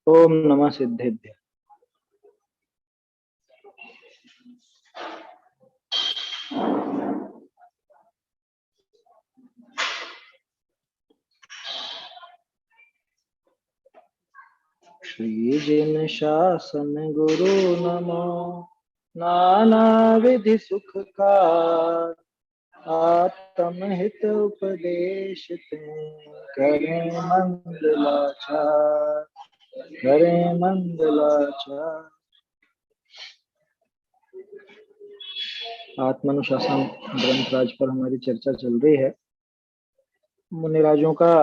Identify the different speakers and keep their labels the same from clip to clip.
Speaker 1: ओम नमः सिद्धेभ्य। श्री जिन शासन गुरु नमो नाना विधि सुख का आत्म हित उपदेश करें मंगलाचार करें मंगलाचार। आत्मानुशासन ग्रंथराज पर हमारी चर्चा चल रही है। मुनिराजों का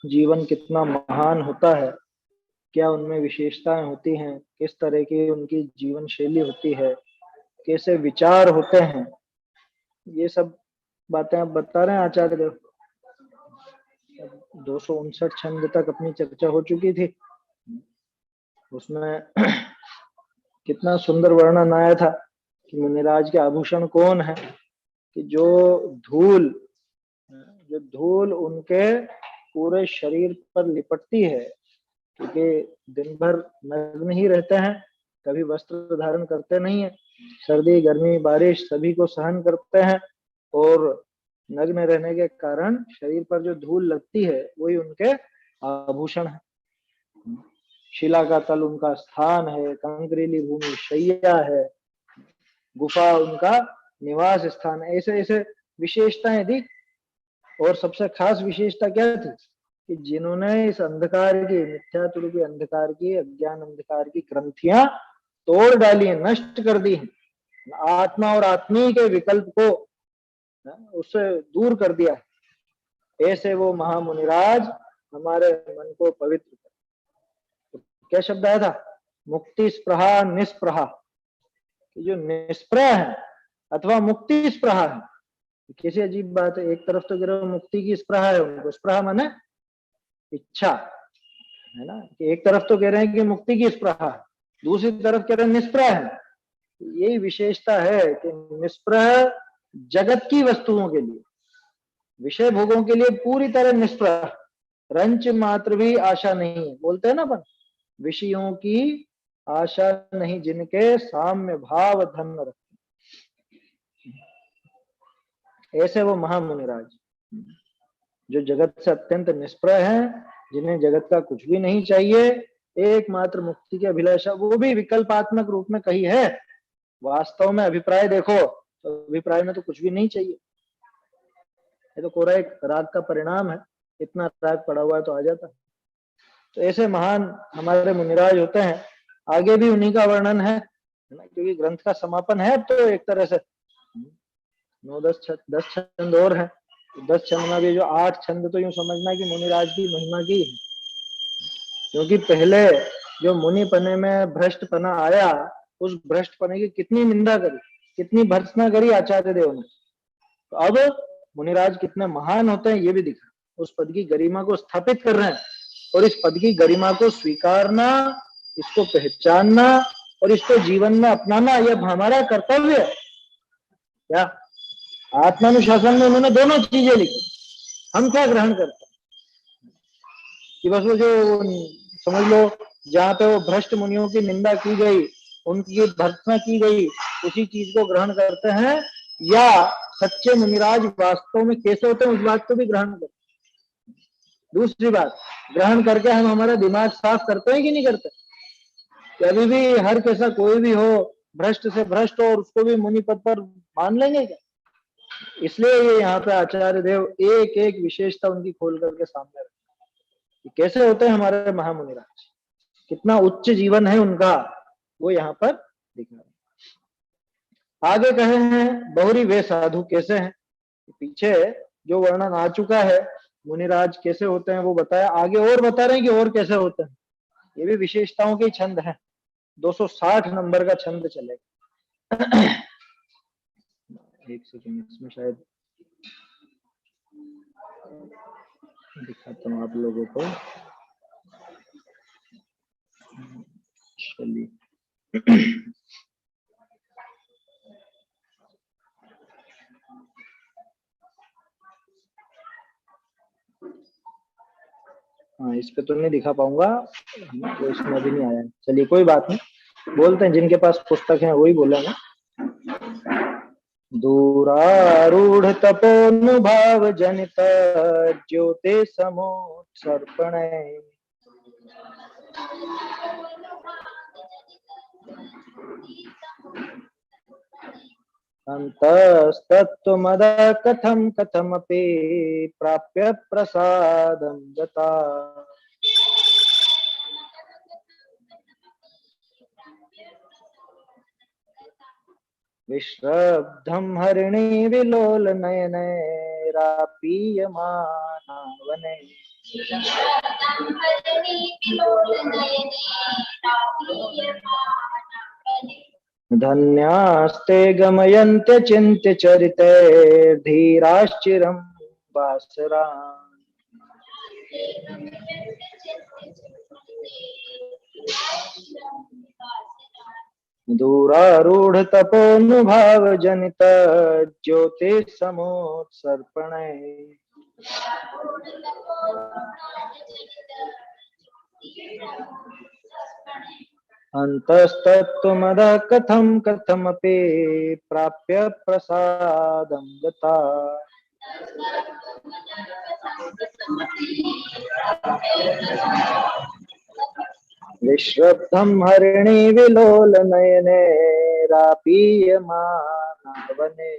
Speaker 1: जीवन कितना महान होता है, क्या उनमें विशेषताएं होती हैं, किस तरह की उनकी जीवन शैली होती है, कैसे विचार होते हैं, ये सब बातें आप बता रहे हैं आचार्य देव। 259 छंद तक अपनी चर्चा हो चुकी थी, उसमें कितना सुंदर वर्णन आया था कि मुनिराज के आभूषण कौन है, कि जो धूल उनके पूरे शरीर पर लिपटती है, क्योंकि दिन भर नग्न ही रहते हैं, कभी वस्त्र धारण करते नहीं है, सर्दी गर्मी बारिश सभी को सहन करते हैं, और नग्न रहने के कारण शरीर पर जो धूल लगती है वही उनके आभूषण है। शिला का तल उनका स्थान है, कंकरीली भूमि शैया है, गुफा उनका निवास स्थान है। ऐसे ऐसे विशेषताएं थी। और सबसे खास विशेषता क्या थी कि जिन्होंने इस अंधकार की, मिथ्यात्व रूपी अंधकार की, अज्ञान अंधकार की ग्रंथियां तोड़ डाली है, नष्ट कर दी है, आत्मा और आत्मी के विकल्प को उससे दूर कर दिया है। ऐसे वो महामुनिराज हमारे मन को पवित्र कर। तो क्या शब्द आया था? मुक्ति स्पृहा निस्पृहा। जो निष्प्रह है अथवा मुक्ति स्पृहा है, कैसी अजीब बात है। एक तरफ तो कह रहे हो मुक्ति की स्पृहा है उनको, स्पृहा माने इच्छा है ना, कि एक तरफ तो कह रहे हैं कि मुक्ति की स्पृहा है, दूसरी तरफ कह रहे हैं निष्प्रह है। यही विशेषता है कि निष्प्रह जगत की वस्तुओं के लिए, विषय भोगों के लिए पूरी तरह निष्प्रह, रंच मात्र भी आशा नहीं है। बोलते हैं ना अपन, विषयों की आशा नहीं जिनके साम्य भाव धन रखते, ऐसे वो महामुनिराज जो जगत से अत्यंत निष्प्रह है, जिन्हें जगत का कुछ भी नहीं चाहिए, एकमात्र मुक्ति की अभिलाषा, वो भी विकल्पात्मक रूप में कही है। वास्तव में अभिप्राय देखो तो अभिप्राय में तो कुछ भी नहीं चाहिए, ये तो कोरा एक राग का परिणाम है, इतना राग पड़ा हुआ है तो आ जाता। तो ऐसे महान हमारे मुनिराज होते हैं। आगे भी उन्हीं का वर्णन है ना, क्योंकि ग्रंथ का समापन है, तो एक तरह से 10 छंद और है। 10 छंद में भी जो 8 छंद तो यूं समझना कि मुनिराज की महिमा की है, क्योंकि पहले जो मुनिपने में भ्रष्टपना आया, उस भ्रष्टपने की कितनी निंदा करी, कितनी भर्त्सना करी आचार्य देव ने। तो अब मुनिराज कितने महान होते हैं ये भी दिखा, उस पद की गरिमा को स्थापित कर रहे हैं, और इस पद की गरिमा को स्वीकारना, इसको पहचानना और इसको जीवन में अपनाना, यह हमारा कर्तव्य है। क्या आत्मानुशासन में उन्होंने दोनों चीजें लिखी। हम क्या ग्रहण करते हैं कि बस वो जो समझ लो जहाँ पे वो भ्रष्ट मुनियों की निंदा की गई, उनकी भर्त्सना की गई, उसी चीज को ग्रहण करते हैं, या सच्चे मुनिराज वास्तव में कैसे होते हैं उस बात को भी ग्रहण करते हैं। दूसरी बात, ग्रहण करके हम हमारा दिमाग साफ करते हैं कि नहीं करते? अभी भी हर कैसा कोई भी हो, भ्रष्ट से भ्रष्ट हो, और उसको भी मुनि पद पर मान लेंगे क्या? इसलिए ये यहाँ पे आचार्य देव एक एक विशेषता उनकी खोल करके सामने रखते, कैसे होते हैं हमारे महामुनिराज, कितना उच्च जीवन है उनका, वो यहाँ पर दिख रहा है। आगे कहे हैं बहुरी वे साधु कैसे हैं, पीछे जो वर्णन आ चुका है मुनिराज कैसे होते हैं वो बताया, आगे और बता रहे हैं कि और कैसे होते हैं। ये भी विशेषताओं के छंद है। 260 नंबर का छंद चलेगा। एक सेकंड, इसमें शायद दिखाता हूँ आप लोगों को। चलिए हाँ, इस पे तो नहीं दिखा पाऊंगा, वो इसमें भी नहीं आया। चलिए कोई बात नहीं, बोलते हैं जिनके पास पुस्तक है वही बोलेंगे। दूरारूढ़ तपोनुभाव जनित ज्योति समोत्सर्पण अंतस्तत्त्वमद कथम कथमपि प्राप्य प्रसादं गता। विश्रब्धं हरिणी विलोल नयनैरापीयमाना वने। धन्यास्ते गमयन्त्य चिन्त्य चरिते धीराश्चिरं वासरान्। दूरारूढ़ तपोनुभाव जनित ज्योति समोत्सर्पण अंतस्तत्त्वमद कथम कथमपि प्राप्य प्रसादं गता। विश्रब्धं हरिणी विलोल नयनैरापीयमाना वने।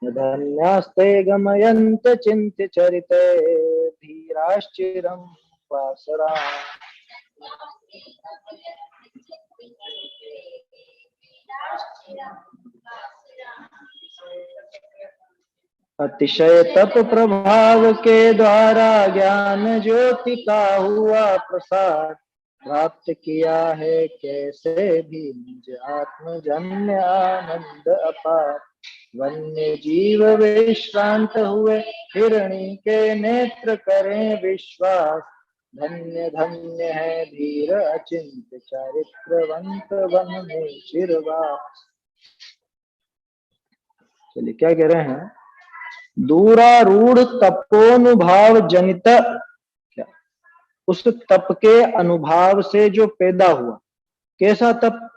Speaker 1: धन्यास्ते गमयन्त्य चिन्त्य चरिते धीराश्चिरं वासरान्। अतिशय तप प्रभाव के द्वारा ज्ञान ज्योति का हुआ प्रसाद, प्राप्त किया है कैसे भी निज आत्मजन्य आनंद अपार। वन्य जीव विश्रांत हुए हिरणी के नेत्र करें विश्वास, धन्य धन्य है धीर अचिंत चारित्रवंत वन में चिरवास। चलिए क्या कह रहे हैं, दूरारूढ़ तपोनुभाव जनित, क्या उस तप के अनुभाव से जो पैदा हुआ। कैसा तप,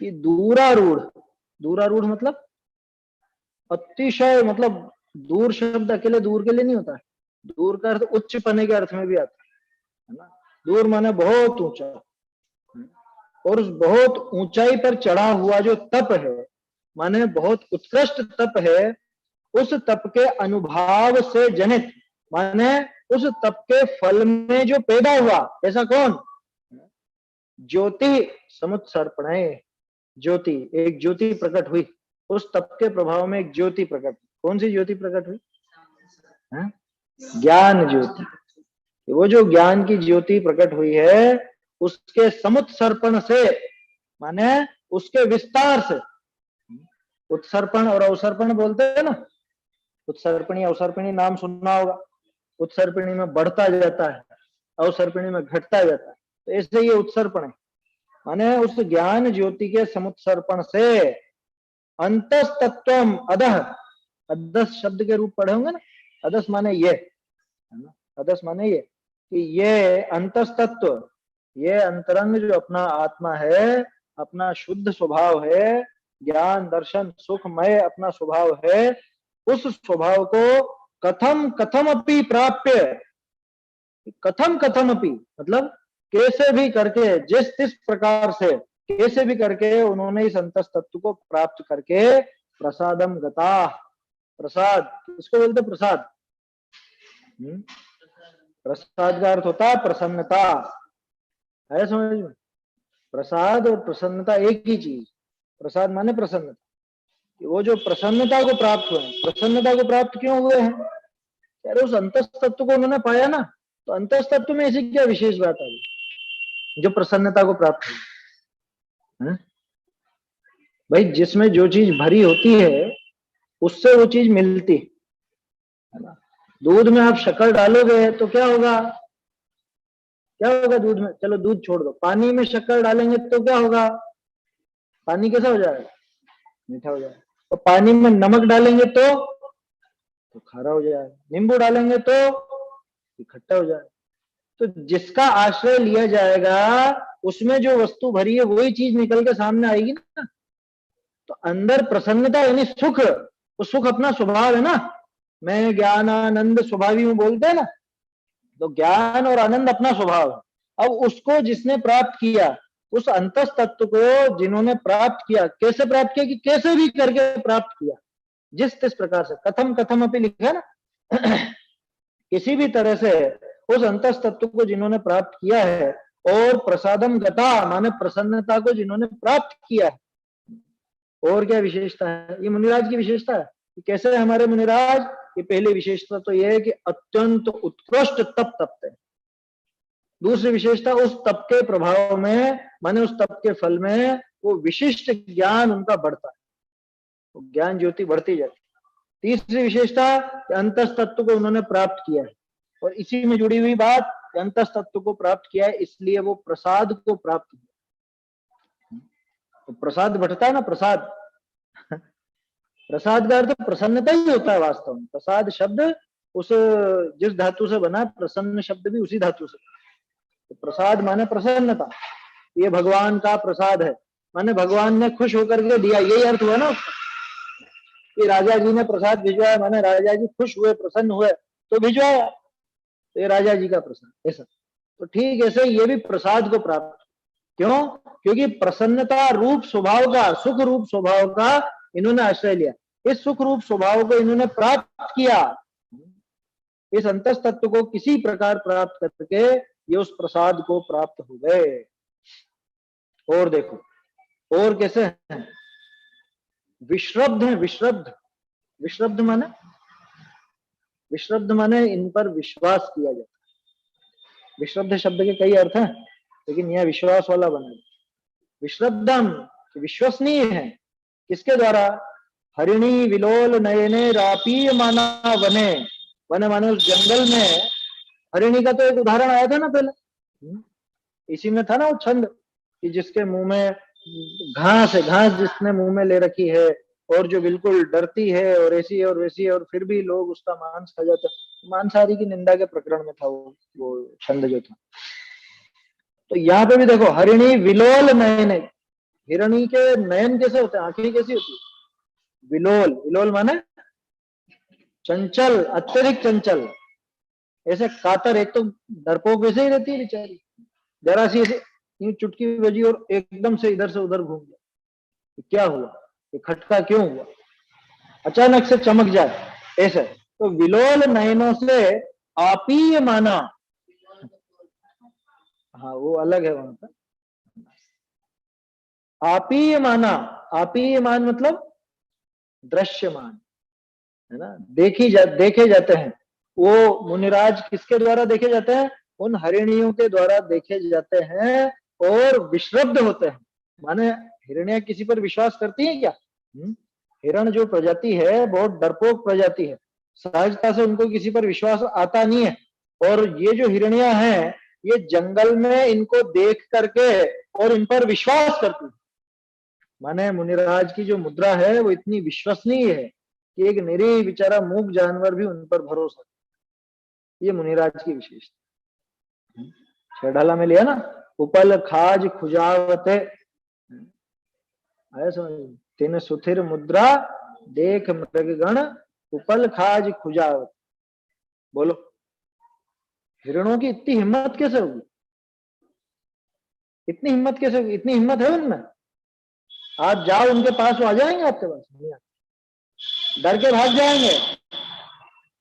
Speaker 1: कि दूरारूढ़, दूरारूढ़ मतलब अतिशय, मतलब दूर शब्द अकेले दूर के लिए नहीं होता है, दूर का अर्थ उच्च पने के अर्थ में भी आता है ना। दूर माने बहुत ऊंचा, और उस बहुत ऊंचाई पर चढ़ा हुआ जो तप है, माने बहुत उत्कृष्ट तप है, उस तप के अनुभाव से जनित, माने उस तप के फल में जो पैदा हुआ, ऐसा कौन, ज्योति समुत्सर्पण, ज्योति, एक ज्योति प्रकट हुई, उस तप के प्रभाव में एक ज्योति प्रकट। कौन सी ज्योति प्रकट हुई, ज्ञान ज्योति। वो जो ज्ञान की ज्योति प्रकट हुई है, उसके समुत्सर्पण से, माने उसके विस्तार से। उत्सर्पण और अवसर्पण बोलते हैं ना, उत्सर्पणी अवसर्पणी नाम सुनना होगा। उत्सर्पणी में बढ़ता जाता है, अवसर्पणी में घटता जाता है, तो ऐसे ये उत्सर्पण है, माने उस ज्ञान ज्योति के समुत्सर्पण से अंतस्तत्वम अधः, अधस शब्द के रूप पढ़े होंगे ना, अधस माने ये है ना, अधस माने ये, कि ये अंतस्तत्व, ये अंतरंग जो अपना आत्मा है, अपना शुद्ध स्वभाव है, ज्ञान दर्शन सुखमय अपना स्वभाव है, उस स्वभाव को कथम कथम अपि प्राप्य, कथम कथम अपि मतलब कैसे भी करके, जिस तिस प्रकार से, कैसे भी करके उन्होंने इस अंतस तत्व को प्राप्त करके प्रसादम गता। प्रसाद किसको बोलते, प्रसाद, प्रसाद का अर्थ होता है प्रसन्नता, है समझ में। प्रसाद और प्रसन्नता एक ही चीज, प्रसाद माने प्रसन्नता। वो जो प्रसन्नता को प्राप्त हुए, प्रसन्नता को प्राप्त क्यों हुए हैं, यार उस अंतस तत्व को उन्होंने पाया ना, तो अंतस तत्व में ऐसी क्या विशेष बात आ गई जो प्रसन्नता को प्राप्त हुई। भाई जिसमें जो चीज भरी होती है उससे वो चीज मिलती है ना। दूध में आप शक्कर डालोगे तो क्या होगा, क्या होगा दूध में, चलो दूध छोड़ दो, पानी में शक्कर डालेंगे तो क्या होगा, पानी कैसा हो जाएगा, मीठा हो जाएगा। और पानी में नमक डालेंगे तो खारा हो जाएगा, नींबू डालेंगे तो खट्टा हो जाएगा। तो जिसका आश्रय लिया जाएगा उसमें जो वस्तु भरी है वही चीज निकल के सामने आएगी ना। तो अंदर प्रसन्नता यानी सुख, वो सुख अपना स्वभाव है ना। मैं ज्ञान आनंद स्वभावी हूं बोलते हैं ना, तो ज्ञान और आनंद अपना स्वभाव है। अब उसको जिसने प्राप्त किया, उस अंतस तत्व को जिन्होंने प्राप्त किया, कैसे प्राप्त किया कि कैसे भी करके प्राप्त किया, जिस तिस प्रकार से, कथम कथम अपनी लिखा है ना किसी भी तरह से उस अंतस तत्व को जिन्होंने प्राप्त किया है, और प्रसादम गता माने प्रसन्नता को जिन्होंने प्राप्त किया है। और क्या विशेषता है, ये मुनिराज की विशेषता है कि कैसे हमारे मुनिराज, ये पहली विशेषता तो यह है कि अत्यंत उत्कृष्ट तप तपते हैं। दूसरी विशेषता, उस तप के प्रभाव में माने उस तप के फल में वो विशिष्ट ज्ञान उनका बढ़ता है, तो ज्ञान ज्योति बढ़ती जाती है। तीसरी विशेषता, अंतस तत्व को उन्होंने प्राप्त किया है, और इसी में जुड़ी हुई बात, अंतस तत्व को प्राप्त किया है इसलिए वो प्रसाद को प्राप्त किया। तो प्रसाद बढ़ता है ना, प्रसाद प्रसाद का अर्थ प्रसन्नता ही होता है वास्तव में। प्रसाद शब्द उस जिस धातु से बना, प्रसन्न शब्द भी उसी धातु से। तो प्रसाद माने प्रसन्नता, ये भगवान का प्रसाद है, माने भगवान ने खुश होकर के दिया, यही अर्थ हुआ ना कि राजा जी ने प्रसाद भिजवाया, माने राजा जी खुश हुए, प्रसन्न हुए तो भिजवाया, तो ये राजा जी का प्रसाद ऐसा। तो ठीक ऐसे ये भी प्रसाद को प्राप्त, क्यों? क्योंकि प्रसन्नता रूप स्वभाव का, सुख रूप स्वभाव का इन्होंने आश्रय लिया, इस सुख रूप स्वभाव को इन्होंने प्राप्त किया, इस अंतस तत्व को किसी प्रकार प्राप्त करके ये उस प्रसाद को प्राप्त हो गए। और देखो और कैसे हैं, विश्रब्ध है, विश्रब्ध, विश्रब्ध माने, विश्रब्ध माने इन पर विश्वास किया जाता है। विश्रब्ध शब्द के कई अर्थ हैं, लेकिन यह विश्वास वाला बना। विश्रब्धम विश्वसनीय है, किसके द्वारा? हरिणी विलोल नयने रापीय माना वने, वने माने उस जंगल में। हरिणी का तो एक उदाहरण आया था ना पहले, इसी में था ना वो छंद कि जिसके मुंह में घास है, घास जिसने मुंह में ले रखी है, और जो बिल्कुल डरती है और ऐसी और वैसी, और फिर भी लोग उसका मांस खा जाते। मांसाहारी की निंदा के प्रकरण में था वो छंद जो था। तो यहाँ पे भी देखो, हरिणी विलोल नयने, हिरणी के नयन कैसे होते हैं, आंखें कैसी होती है? विलोल, विलोल माने चंचल, अत्यधिक चंचल, ऐसे कातर, एक तो डरपोक वैसे ही रहती है बेचारी, जरा सी ऐसे यूं चुटकी बजी और एकदम से इधर से उधर घूम गया, क्या हुआ, ये खटका क्यों हुआ, अचानक से चमक जाए ऐसे। तो विलोल नयनों से आपीय माना, हाँ वो अलग है वहां पर। आपीय माना, आपीय मान मतलब दृश्यमान है ना, देखे जाते हैं। वो मुनिराज किसके द्वारा देखे जाते हैं? उन हरिणियों के द्वारा देखे जाते हैं, और विश्रब्ध होते हैं। माने हिरण्या किसी पर विश्वास करती है क्या? हिरण जो प्रजाति है बहुत डरपोक प्रजाति है, सहजता से उनको किसी पर विश्वास आता नहीं है। और ये जो हिरण्या हैं, ये जंगल में इनको देख करके और इन पर विश्वास करती है। माने मुनिराज की जो मुद्रा है वो इतनी विश्वसनीय है कि एक निरीह बेचारा मूक जानवर भी उन पर भरोसा, ये मुनिराज की विशेषता। छेडाला में लिया ना, उपल खाज खुजावते, आया समझ? तीन सुथिर मुद्रा देख मृगगण, उपल खाज खुजावत। बोलो, हिरणों की इतनी हिम्मत कैसे होगी? इतनी हिम्मत कैसे होगी? इतनी हिम्मत है उनमें, आप जाओ उनके पास, वो आ जाएंगे आपके पास? डर के भाग जाएंगे,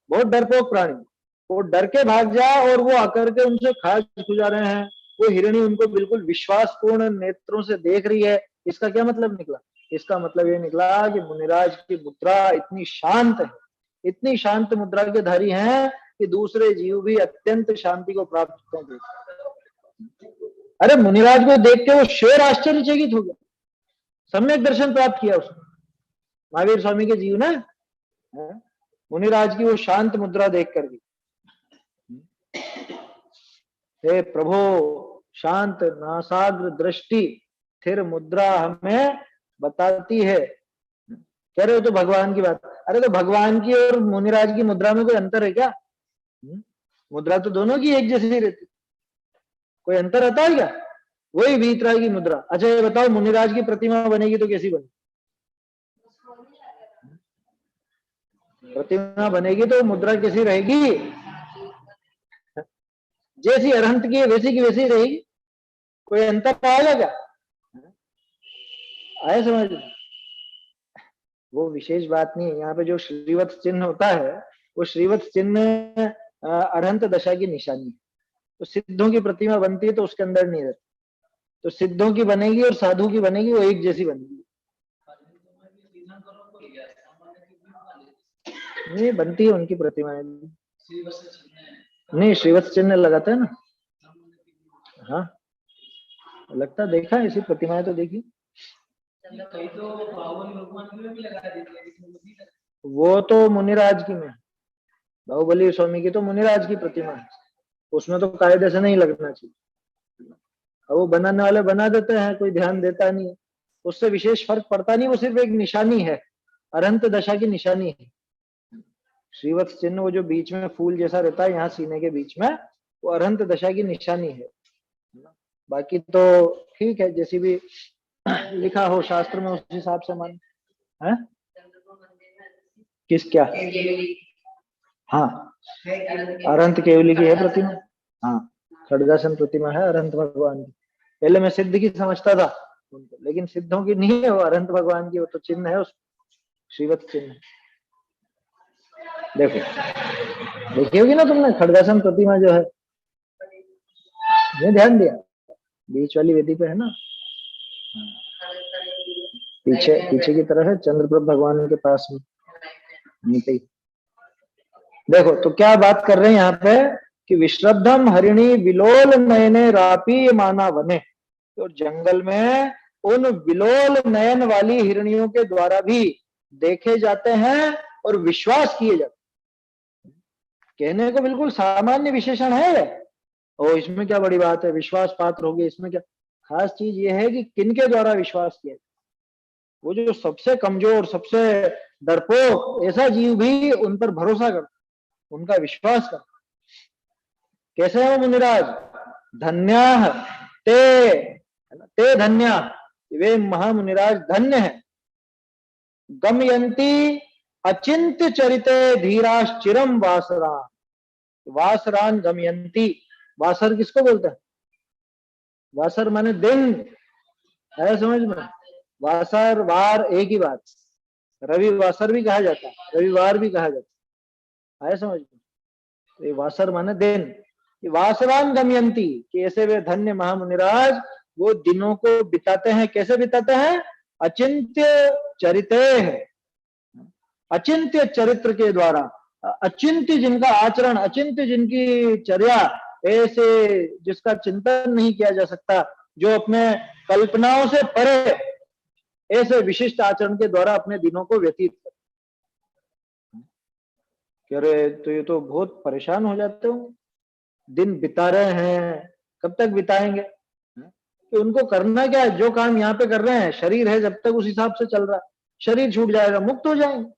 Speaker 1: बहुत डरपोक प्राणी, वो डर के भाग जाए और वो आकर के उनसे खाज खुजा रहे हैं। वो हिरणी उनको बिल्कुल विश्वासपूर्ण नेत्रों से देख रही है। इसका क्या मतलब निकला? इसका मतलब ये निकला कि मुनिराज की मुद्रा इतनी शांत है, इतनी शांत मुद्रा के धारी हैं कि दूसरे जीव भी अत्यंत शांति को प्राप्त होते हैं। अरे मुनिराज को देख के वो शेर आश्चर्यचकित हो गया, सम्यक दर्शन प्राप्त किया उसने, महावीर स्वामी के जीव ने मुनिराज की वो शांत मुद्रा देख कर भी। हे प्रभु, शांत नासाग्र दृष्टि स्थिर मुद्रा हमें बताती है कह रहे हो तो भगवान की बात। अरे तो भगवान की और मुनिराज की मुद्रा में कोई अंतर है क्या? मुद्रा तो दोनों की एक जैसी रहती, कोई अंतर आता है क्या? वही वीतराग की मुद्रा। अच्छा ये बताओ, मुनिराज की प्रतिमा बनेगी तो कैसी बनेगी? प्रतिमा बनेगी तो मुद्रा कैसी रहेगी? जैसी अरहंत की है वैसी की वैसी रहेगी। कोई अंतर आएगा क्या? आए समझ में? वो विशेष बात नहीं है। यहाँ पे जो श्रीवत्स चिन्ह होता है, वो श्रीवत्स चिन्ह अरहंत दशा की निशानी है। तो सिद्धों की प्रतिमा बनती है तो उसके अंदर नहीं रहती। तो सिद्धों की बनेगी और साधु की बनेगी, वो एक जैसी बनेगी। नहीं बनती है उनकी प्रतिमाएं। नहीं श्रीवत्स चिन्ह लगाते हैं ना। हाँ लगता, देखा है ऐसी प्रतिमाएं तो देखी। वो तो मुनिराज की में, बाहुबली स्वामी की तो मुनिराज की प्रतिमा है, उसमें तो कायदे से नहीं लगना चाहिए। अब वो बनाने वाले बना देते हैं, कोई ध्यान देता नहीं है, उससे विशेष फर्क पड़ता नहीं। वो सिर्फ एक निशानी है, अरंत दशा की निशानी है। श्रीवत्स चिन्ह वो जो बीच में फूल जैसा रहता है यहाँ सीने के बीच में, वो अरंत दशा की निशानी है। बाकी तो ठीक है, जैसी भी लिखा हो शास्त्र में उस हिसाब से मान है। किस क्या? हाँ अरंत केवली की है प्रतिमा। हाँ खड्गासन प्रतिमा है अरंत भगवान की। पहले मैं सिद्ध की समझता था उनको, लेकिन सिद्धों की नहीं है वो, अरंत भगवान की। वो तो चिन्ह है उस श्रीवत्स चिन्ह। देखो देखी होगी ना तुमने खड्गासन प्रतिमा जो है, ये ध्यान दिया बीच वाली वेदी पे है ना। पीछे पीछे की तरफ है, चंद्रप्रभ भगवान के पास में नीचे। देखो तो क्या बात कर रहे हैं यहाँ पे कि विश्रद्धम हरिणी विलोल नयने रापी माना वने। तो जंगल में उन विलोल नयन वाली हिरणियों के द्वारा भी देखे जाते हैं और विश्वास किए जाते हैं। कहने को बिल्कुल सामान्य विशेषण है, और इसमें क्या बड़ी बात है, विश्वास पात्र होगी, इसमें क्या खास चीज ये है कि किनके द्वारा विश्वास किया? वो जो सबसे कमजोर सबसे डरपोक ऐसा जीव भी उन पर भरोसा करता, उनका विश्वास करता। कैसे है वो मुनिराज? धन्या ते धन्या, वे महामुनिराज धन्य है। गमयंती अचिंत्य चरिते धीराश्चिरम वासरान। वासरान गमयंती, वासर किसको बोलते हैं? वासर माने दिन है, समझ में? वासर वार एक ही बात, रविवासर भी कहा जाता है, रविवार भी कहा जाता है समझ में? तो ये वासर माने दिन। वासवान गमयंती, कि ऐसे वे धन्य महामुनिराज वो दिनों को बिताते हैं। कैसे बिताते हैं? अचिंत्य चरिते है, अचिंत्य चरित्र के द्वारा। अचिंत्य जिनका आचरण, अचिंत्य जिनकी चर्या, ऐसे जिसका चिंतन नहीं किया जा सकता, जो अपने कल्पनाओं से परे ऐसे विशिष्ट आचरण के द्वारा अपने दिनों को व्यतीत करते। कह रहे तो ये तो बहुत परेशान हो जाते हो, दिन बिता रहे हैं, कब तक बिताएंगे? तो उनको करना क्या है? जो काम यहाँ पे कर रहे हैं, शरीर है जब तक उस हिसाब से चल रहा है, शरीर छूट जाएगा मुक्त हो जाएंगे।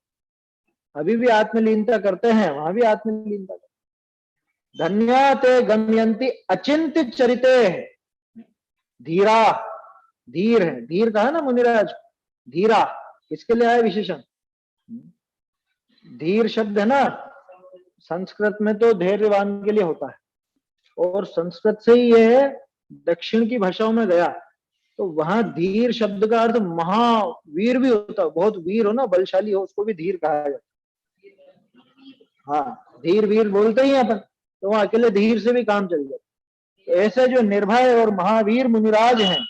Speaker 1: अभी भी आत्मलीनता करते हैं, वहां भी आत्मलीनता करते। धन्या ते गमयंती अचिंत्य चरिते, धीरा, धीर है, धीर कहा ना मुनिराज, धीरा किसके लिए आया विशेषण? धीर शब्द है ना, संस्कृत में तो धैर्यवान के लिए होता है, और संस्कृत से ही ये दक्षिण की भाषाओं में गया, तो वहां धीर शब्द का अर्थ महावीर भी होता है। बहुत वीर हो ना, बलशाली हो, उसको भी धीर कहा जाता है। हाँ धीर वीर बोलते ही अपन, तो वहां अकेले धीर से भी काम चल जाता। तो ऐसे जो निर्भय और महावीर मुनिराज हैं,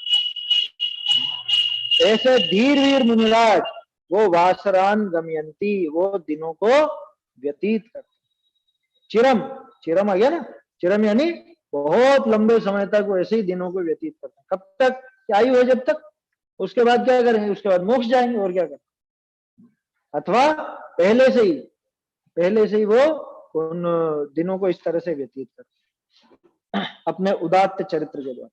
Speaker 1: ऐसे धीर वीर मुनिराज वो वासरान गमयंती, वो दिनों को व्यतीत करते। चिरम, चिरम आ गया ना, चिरम यानी बहुत लंबे समय तक वो ऐसे ही दिनों को व्यतीत करते हैं। कब तक? आयु है जब तक, उसके बाद क्या करेंगे? उसके बाद मोक्ष जाएंगे, और क्या करेंगे? अथवा पहले से ही वो उन दिनों को इस तरह से व्यतीत करते हैं अपने उदात्त चरित्र के द्वारा।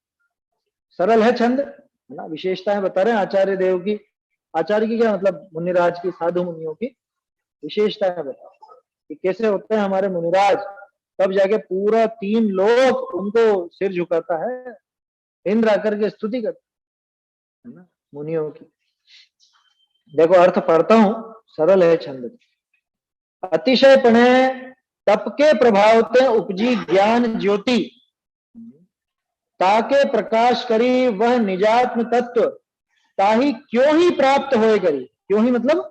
Speaker 1: सरल है छंद है ना, विशेषताएं बता रहे हैं आचार्य देव की, आचार्य की क्या मतलब, मुनिराज की, साधु मुनियों की विशेषताएं बताओ कि कैसे होते हैं हमारे मुनिराज। तब जाके पूरा 3 लोक उनको सिर झुकाता है, इंद्र आकर के स्तुति करता है ना मुनियों की। देखो अर्थ पढ़ता हूं, सरल है छंद। अतिशय पणे तप के प्रभाव ते उपजी ज्ञान ज्योति, ताके प्रकाश करी वह निजात्म तत्व, ताही क्यों ही प्राप्त होए करी। क्यों ही मतलब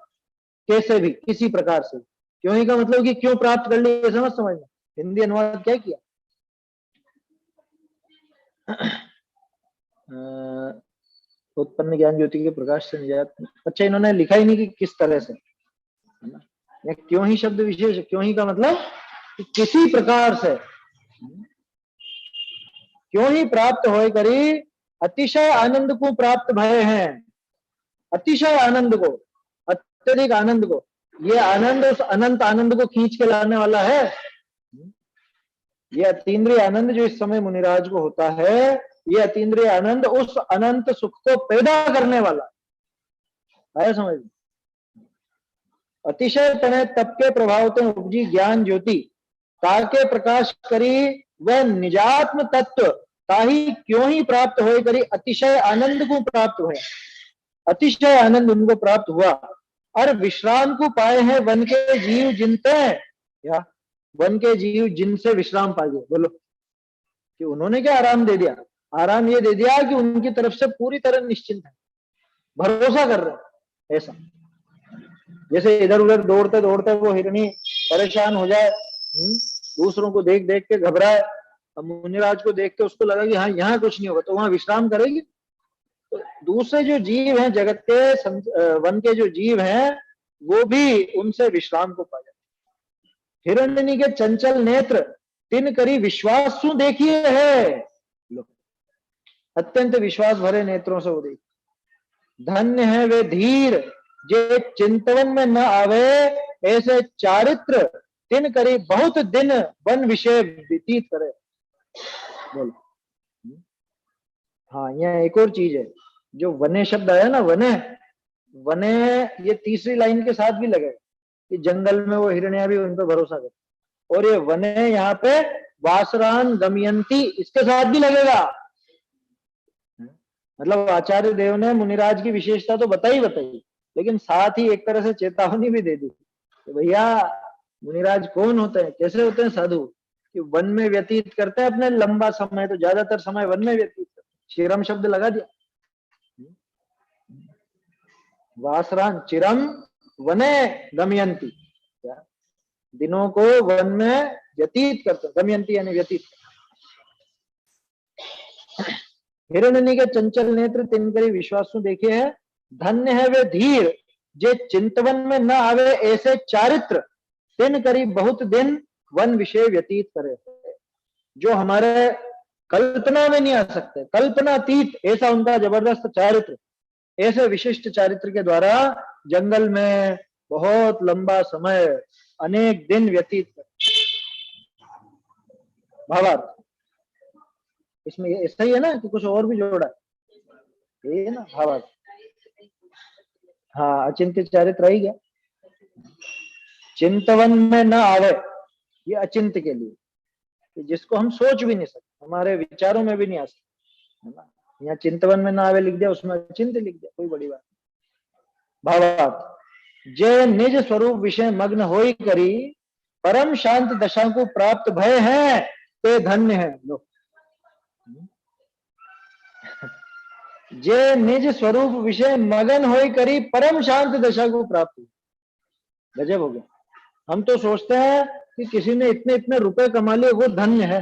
Speaker 1: कैसे भी, किसी प्रकार से। क्यों ही का मतलब कि क्यों प्राप्त कर ली, ये समझना। हिंदी अनुवाद क्या किया, उत्पन्न ज्ञान ज्योति के प्रकाश से निजात। अच्छा, इन्होंने लिखा ही नहीं कि किस तरह से, है ना। ये क्यों ही शब्द विशेष, क्यों ही का मतलब कि किसी प्रकार से, क्यों ही प्राप्त होए करी, अतिशय आनंद को प्राप्त भय हैं। अतिशय आनंद को, अत्यधिक आनंद को, ये आनंद उस अनंत आनंद को खींच के लाने वाला है। ये अतीन्द्रिय आनंद जो इस समय मुनिराज को होता है, ये अतीन्द्रिय आनंद उस अनंत सुख को पैदा करने वाला है, समझ। अतिशय तने तप के प्रभाव ते उपजी ज्ञान ज्योति, ताके प्रकाश करी वह निजात्म तत्व, ताही क्यों ही प्राप्त होए करी, अतिशय आनंद को प्राप्त हुए। अतिशय आनंद उनको प्राप्त हुआ। और विश्राम को पाए हैं वन के जीव जिनते, या वन के जीव जिनसे विश्राम पाए। बोलो कि उन्होंने क्या आराम दे दिया, आराम ये दे दिया कि उनकी तरफ से पूरी तरह निश्चिंत है, भरोसा कर रहे हैं। ऐसा जैसे इधर उधर दौड़ते दौड़ते वो हिरणी परेशान हो जाए, दूसरों को देख देख के घबराए, अब मुनिराज को देख के उसको लगा कि हाँ यहाँ कुछ नहीं होगा, तो वहां विश्राम करेगी। तो दूसरे जो जीव हैं जगत के, वन के जो जीव हैं, वो भी उनसे विश्राम को पा जाते। हिरण्यनी के चंचल नेत्र तिन करी विश्वासु देखिए है, अत्यंत विश्वास भरे नेत्रों से वो देखिए। धन्य है वे धीर जे चिंतवन में न आवे, ऐसे चारित्र तिन करी बहुत दिन वन विषय व्यतीत करे। बोलो। हाँ, यहाँ एक और चीज है, जो वने शब्द आया ना, वने, वने ये तीसरी लाइन के साथ भी लगेगा कि जंगल में वो हिरण्या भी उन पर भरोसा करे, और ये वने यहाँ पे वासरान दमयंती इसके साथ भी लगेगा। मतलब आचार्य देव ने मुनिराज की विशेषता तो बताई, लेकिन साथ ही एक तरह से चेतावनी भी दे दी कि भैया मुनिराज कौन होते हैं, कैसे होते हैं साधु, कि वन में व्यतीत करते हैं अपने लंबा समय, तो ज्यादातर समय वन में व्यतीत करते। चिरम शब्द लगा दिया, वासरान चिरम वने दमयंती, दिनों को वन में व्यतीत करते, दमयंती यानी व्यतीत। हिरण्यनी के चंचल नेत्र तिनकरी विश्वासु देखे है। धन्य है वे धीर जे चिंतवन में न आवे, ऐसे चारित्र तिन करी बहुत दिन वन विषय व्यतीत करे। जो हमारे कल्पना में नहीं आ सकते, कल्पनातीत, ऐसा उनका जबरदस्त चारित्र, ऐसे विशिष्ट चारित्र के द्वारा जंगल में बहुत लंबा समय, अनेक दिन व्यतीत करे। भावार्थ इसमें ऐसा ही है ना कि कुछ और भी जोड़ा है, ये है ना भावार्थ। हाँ, अचिंत्य चारित्र रह गया, चिंतवन में न आवे, ये अचिंत्य के लिए, कि जिसको हम सोच भी नहीं सकते, हमारे विचारों में भी नहीं आ सकते, है ना। यहाँ चिंतवन में न आवे लिख दिया, उसमें अचिंत्य लिख दिया, कोई बड़ी बात नहीं। भावार्थ जे निज स्वरूप विषय मग्न होई करी, परम शांत दशा को प्राप्त भय है, ते धन्य है। लो, जे निज स्वरूप विषय मगन होई करी, परम शांत दशा को प्राप्त। गजब हो गया। हम तो सोचते हैं कि किसी ने इतने इतने रुपए कमा लिए, वो धन्य है।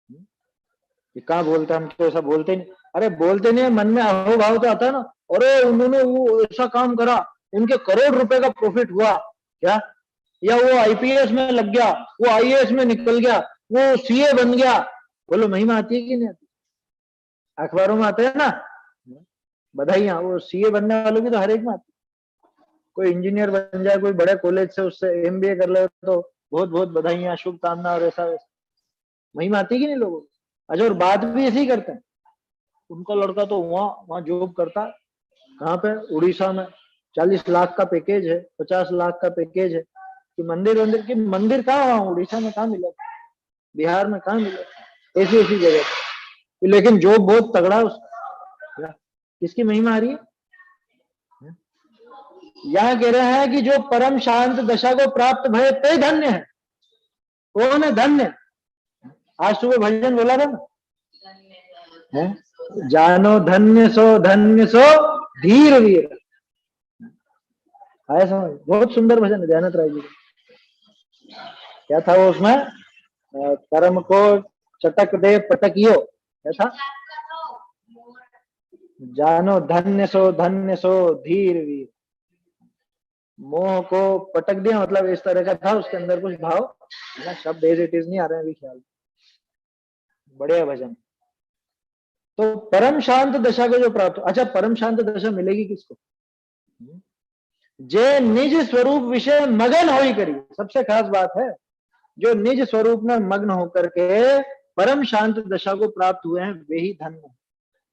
Speaker 1: ये कहाँ बोलते, हम तो ऐसा बोलते नहीं। अरे बोलते नहीं, मन में अहोभाव तो आता है ना, अरे उन्होंने वो ऐसा काम करा, उनके करोड़ रुपए का प्रॉफिट हुआ क्या, या वो आईपीएस में लग गया, वो आईएएस में निकल गया, वो सीए बन गया। बोलो महिमा आती है कि नहीं आती? अखबारों में आते हैं ना बधाइयां, वो सीए बनने वालों की तो हर एक में आती। कोई इंजीनियर बन जाए, कोई बड़े कॉलेज से उससे एमबीए कर ले, तो बहुत बहुत बधाइयां, शुभकामना, और ऐसा वैसा। महिमा आती कि नहीं लोगों को? अच्छा, और बात भी ऐसे ही करते हैं, उनका लड़का तो वहां वहां जॉब करता है, कहाँ पे? उड़ीसा में 40 लाख का पैकेज है, 50 लाख का पैकेज है कि मंदिर कहाँ? वहाँ उड़ीसा में कहाँ मिला, बिहार में कहाँ मिला, ऐसी ऐसी जगह पे। लेकिन जो बहुत तगड़ा है उसका, किसकी महिमा आ रही है? यहाँ कह रहे हैं कि जो परम शांत दशा को प्राप्त भय ते धन्य है। कौन है धन्य? आज सुबह भजन बोला था ना, जानो धन्य सो धीर वीर। आया समझ? बहुत सुंदर भजन है दयानंद राय जी। क्या था वो उसमें? कर्म को चटक दे पटकियो, क्या था? जानो धन्य सो धीर वीर। मोह को पटक दिया, मतलब इस तरह का था उसके अंदर कुछ भाव है ना। शब्द एज इट इज नहीं आ रहे हैं अभी ख्याल। बढ़िया भजन। तो परम शांत दशा को जो प्राप्त, अच्छा परम शांत दशा मिलेगी किसको? जे निज स्वरूप विषय मगन हो ही करी। सबसे खास बात है, जो निज स्वरूप में मग्न होकर के परम शांत दशा को प्राप्त हुए हैं वे ही धन्य,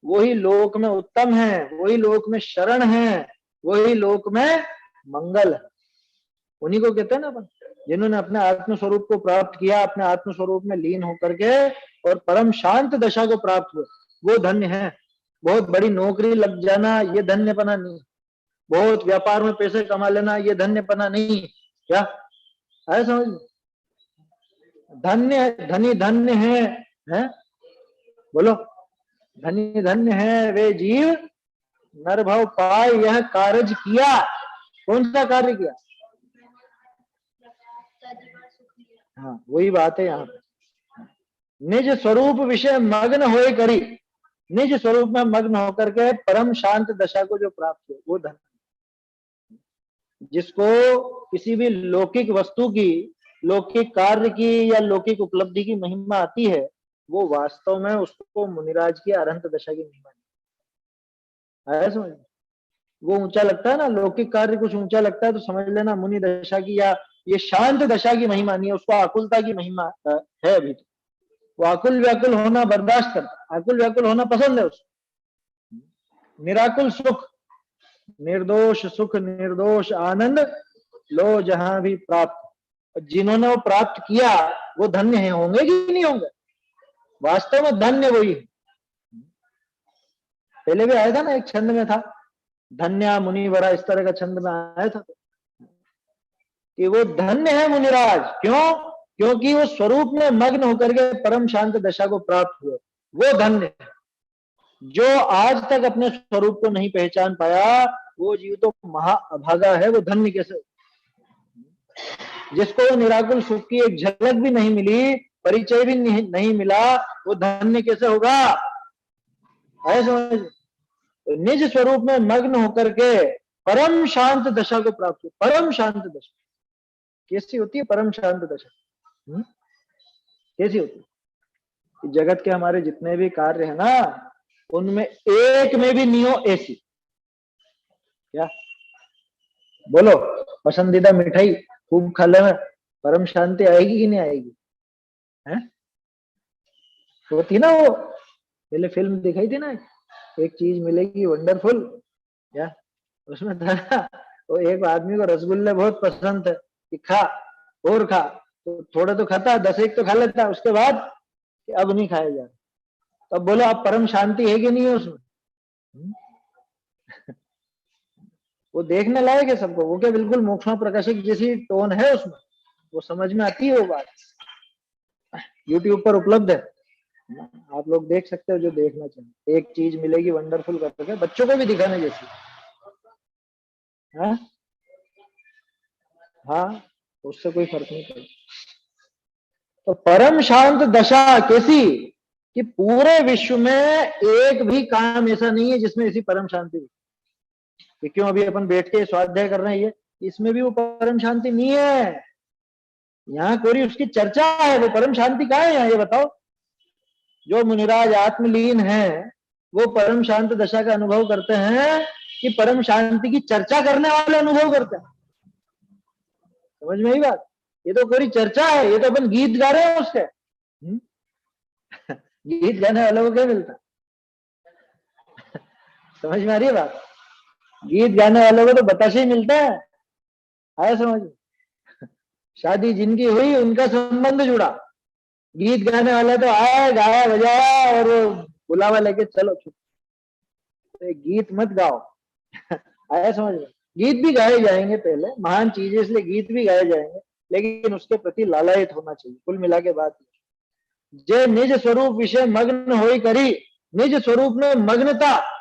Speaker 1: वही लोक में उत्तम है, वही लोक में शरण है, वही लोक में मंगल है। उन्हीं को कहते हैं ना अपन, जिन्होंने अपने आत्म स्वरूप को प्राप्त किया, अपने आत्म स्वरूप में लीन होकर के और परम शांत दशा को प्राप्त हुए, वो धन्य है। बहुत बड़ी नौकरी लग जाना ये धन्यपना नहीं, बहुत व्यापार में पैसे कमा लेना ये धन्यपना नहीं। क्या है समझ? धन्य धनी धन्य है? बोलो, धनी धन्य है वे जीव नरभव पाए यह कार्य किया। कौन सा कार्य किया? हाँ वही बात है यहाँ पे। निज स्वरूप विषय मग्न होए करी, निज स्वरूप में मग्न होकर के परम शांत दशा को जो प्राप्त हो वो धन। जिसको किसी भी लौकिक वस्तु की, लौकिक कार्य की या लौकिक उपलब्धि की महिमा आती है, वो वास्तव में उसको मुनिराज की अरहंत दशा की महिमा है। समझ? वो ऊंचा लगता है ना, लौकिक कार्य कुछ ऊंचा लगता है तो समझ लेना मुनि दशा की या ये शांत दशा की महिमा नहीं है, उसको आकुलता की महिमा है। अभी तो वो आकुल व्याकुल होना बर्दाश्त करता, आकुल व्याकुल होना पसंद है उसको। निराकुल सुख, निर्दोष सुख, निर्दोष आनंद लो जहां भी प्राप्त। जिन्होंने वो प्राप्त किया वो धन्य है, होंगे कि नहीं होंगे? वास्तव में धन्य वही है। पहले भी आया था ना, एक छंद में था धन्या मुनिवरा, इस तरह का छंद में आया था कि वो धन्य है मुनिराज। क्यों? क्योंकि वो स्वरूप में मग्न होकर के परम शांत दशा को प्राप्त हुए, वो धन्य है। जो आज तक अपने स्वरूप को नहीं पहचान पाया वो जीव तो महा अभागा है, वो धन्य कैसे? जिसको निराकुल सुख की एक झलक भी नहीं मिली, परिचय भी नहीं मिला, वो धन्य कैसे होगा? ऐसे निज स्वरूप में मग्न होकर के परम शांत दशा को प्राप्त हो। परम शांत दशा कैसी होती है? परम शांत दशा कैसी होती है? जगत के हमारे जितने भी कार्य है ना, उनमें एक में भी नहीं हो ऐसी। क्या बोलो? पसंदीदा मिठाई खूब खा ले में परम शांति आएगी कि नहीं आएगी? है? होती ना वो, पहले फिल्म दिखाई थी ना, एक चीज मिलेगी वंडरफुल, क्या उसमें था ना, वो एक आदमी को रसगुल्ले बहुत पसंद है कि खा और खा, तो थोड़े तो खाता है, 10 एक तो खा लेता है, उसके बाद कि अब नहीं खाया जा रहा। तो अब बोलो अब परम शांति है कि नहीं है उसमें? वो देखने लायक है सबको, वो क्या बिल्कुल मोक्षमा प्रकाशिक जैसी टोन है उसमें, वो समझ में आती है वो बात। यूट्यूब पर उपलब्ध है, आप लोग देख सकते हो जो देखना चाहें। एक चीज मिलेगी वंडरफुल करके, बच्चों को भी दिखाने जैसी। हाँ हाँ, उससे कोई फर्क नहीं पड़ता। तो परम शांत दशा कैसी कि पूरे विश्व में एक भी काम ऐसा नहीं है जिसमें ऐसी परम शांति कि क्यों अभी अपन बैठ के स्वाध्याय कर रहे हैं, ये इसमें भी वो परम शांति नहीं है। यहाँ कोई उसकी चर्चा है, वो परम शांति कहाँ है यहाँ, ये बताओ। जो मुनिराज आत्मलीन है वो परम शांत दशा का अनुभव करते हैं कि परम शांति की चर्चा करने वाले अनुभव करते हैं? समझ में ही बात? ये तो पूरी चर्चा है, ये तो अपन गीत गा रहे हैं उसके। गीत गाने वालों को क्या मिलता? समझ में आ रही है बात? गीत गाने वालों को तो बताशा ही मिलता है। आया समझ में? शादी जिनकी हुई उनका संबंध जुड़ा, गीत गाने वाला तो आया गाया बजाया और वो बुलावा लेके चलो छुप, तो गीत मत गाओ। आया समझ में? गीत भी गाए जाएंगे, पहले महान चीज है इसलिए गीत भी गाए जाएंगे, लेकिन उसके प्रति लालायित होना चाहिए। कुल मिला के बात, जे निज स्वरूप विषय मग्न होई करी, निज स्वरूप में मग्नता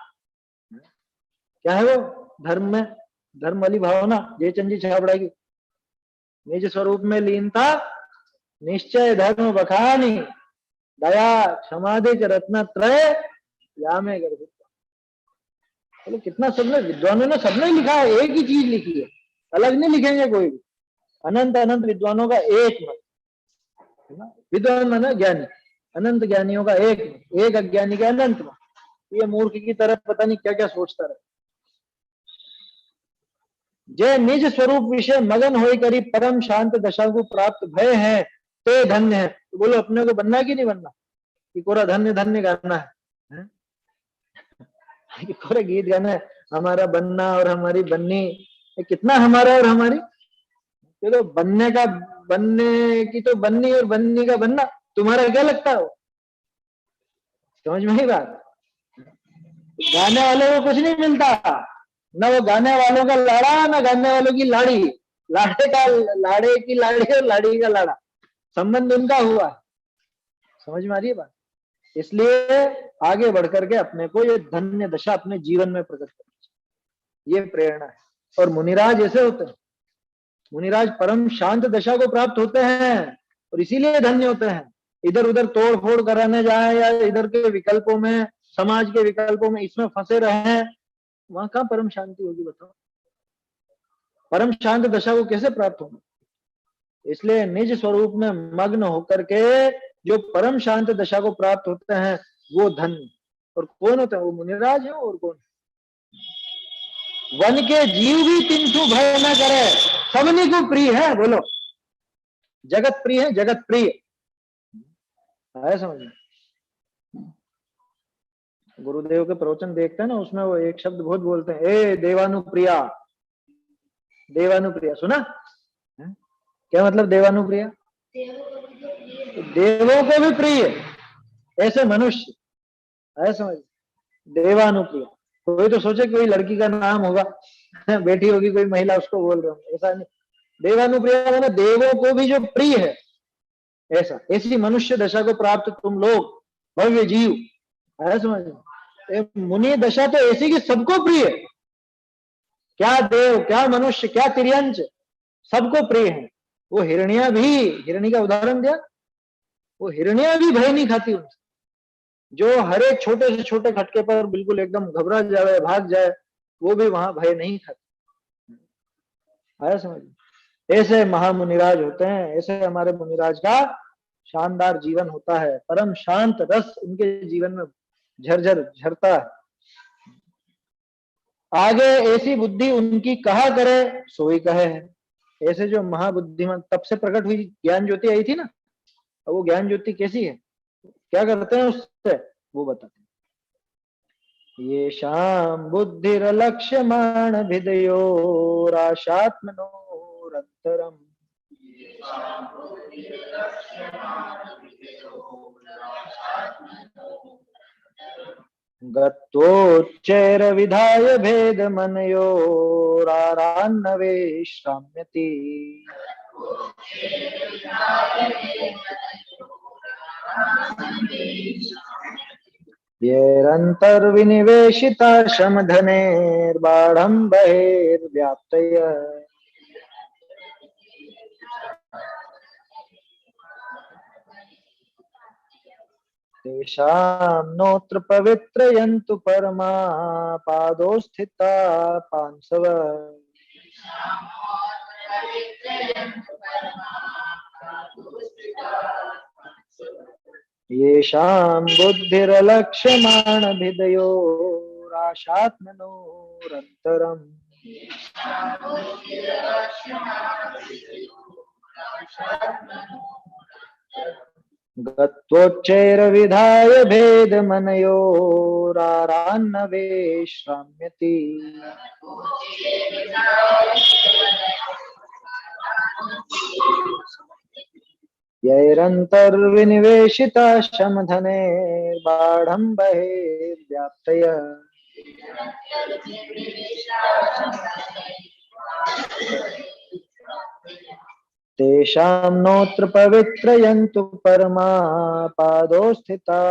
Speaker 1: क्या है वो? धर्म में, धर्म वाली भावना, जयचंद जी छाबड़ा की। निज स्वरूप में लीनता, निश्चय धर्म बखानी, दया क्षमादिक रत्न त्रय या में गर्भित। चलो कितना सबने, विद्वानों ने सबने लिखा है, एक ही चीज लिखी है, अलग नहीं लिखेंगे कोई भी। अनंत अनंत विद्वानों का एक मत है ना, विद्वान माना ज्ञानी, अनंत ज्ञानियों का एक मत, एक अज्ञानी का अनंत मत। ये मूर्ख की तरह पता नहीं क्या क्या सोचता रहे। जय निज स्वरूप विषय मगन होई करी, परम शांत दशा को प्राप्त भय है, ते धन्य है। तो बोलो अपने को बनना कि नहीं बनना, कि पूरा धन्य धन्य गाना है? कि पूरा गीत गाना है, हमारा बनना और हमारी बननी, कितना हमारा और हमारी। चलो बनने का, बनने की तो बननी और बनने का बनना, तुम्हारा क्या लगता है? समझ में ही बात? गाने वाले को कुछ नहीं मिलता, ना वो गाने वालों का लाड़ा, ना गाने वालों की लाड़ी। लाड़े का, लाड़े की लाड़ी और लाड़ी का लाड़ा, संबंध उनका हुआ। समझ में आ रही है बात? इसलिए आगे बढ़ करके अपने को ये धन्य दशा अपने जीवन में प्रकट करनी चाहिए, ये प्रेरणा है। और मुनिराज ऐसे होते हैं, मुनिराज परम शांत दशा को प्राप्त होते हैं और इसीलिए धन्य होते हैं। इधर उधर तोड़ फोड़ कराने जाए या इधर के विकल्पों में, समाज के विकल्पों में इसमें फंसे रहे, वहां कहां परम शांति होगी बताओ? परम शांत दशा को कैसे प्राप्त होगा? इसलिए निज स्वरूप में मग्न होकर के जो परम शांत दशा को प्राप्त होते हैं वो धन्य। और कौन होते हैं वो? मुनिराज है। और कौन? वन के जीव भी तिनसु भय न करे, सबनी को प्रिय है। बोलो जगत प्रिय है, जगत प्रिय है। समझ में? गुरुदेव के प्रवचन देखते हैं ना, उसमें वो एक शब्द बहुत बोलते हैं, ए देवानुप्रिया। देवानुप्रिया सुना है? क्या मतलब देवानुप्रिया? देवों को भी प्रिय ऐसे मनुष्य है। समझ? देवानुप्रिया। कोई तो सोचे कोई लड़की का नाम होगा, बेटी होगी कोई महिला, उसको बोल रहे हो, ऐसा नहीं। देवानुप्रिया मैंने देवों को भी जो प्रिय है, ऐसा, ऐसी मनुष्य दशा को प्राप्त तुम लोग भव्य जीव है। समझ? मुनि दशा तो ऐसी कि सबको प्रिय, क्या देव, क्या मनुष्य, क्या तिर्यंच, सबको प्रिय है। वो हिरण्या भी, हिरणी का उदाहरण दिया, वो हिरण्या भी भय नहीं खाती उनसे। जो हर एक छोटे से छोटे खटके पर बिल्कुल एकदम घबरा जाए, भाग जाए, वो भी वहां भय नहीं खाती। आया समझ? ऐसे महामुनिराज होते हैं, ऐसे हमारे मुनिराज का शानदार जीवन होता है, परम शांत रस उनके जीवन में झरझर झरता है। आगे ऐसी बुद्धि उनकी कहा करे सोई कहे है। ऐसे जो महाबुद्धिमान, तब से प्रकट हुई ज्ञान ज्योति आई थी ना, वो ज्ञान ज्योति कैसी है, क्या करते हैं उससे, वो बताते हैं। ये शाम बुद्धिर्लक्ष्यमाण भिदयोराशात्मनोरंतरम, गत्वोच्चैरविधाय भेदमनयोरारान्नवेश्राम्यति। येरन्तर्विनिवेशिता शमधनेर्बाढं बहिर्व्याप्तय। तेषां नोत्र पवित्रयन्तु परमा पादौ स्थिता पांसव। येषां बुद्धिरलक्ष्यमाणभिदयोराशात्मनोरन्तरम्। गत्वोच्चैरविधाय भेदमनयोरारान्नवेश्राम्यति। घोरारान्नवे श्राम्यति। यैरन्तर्विनिवेशिता शमधने बाढं बहिर्व्याप्तयः। तेषां नोऽत्र पवित्रयन्तु परमा पादौ स्थिता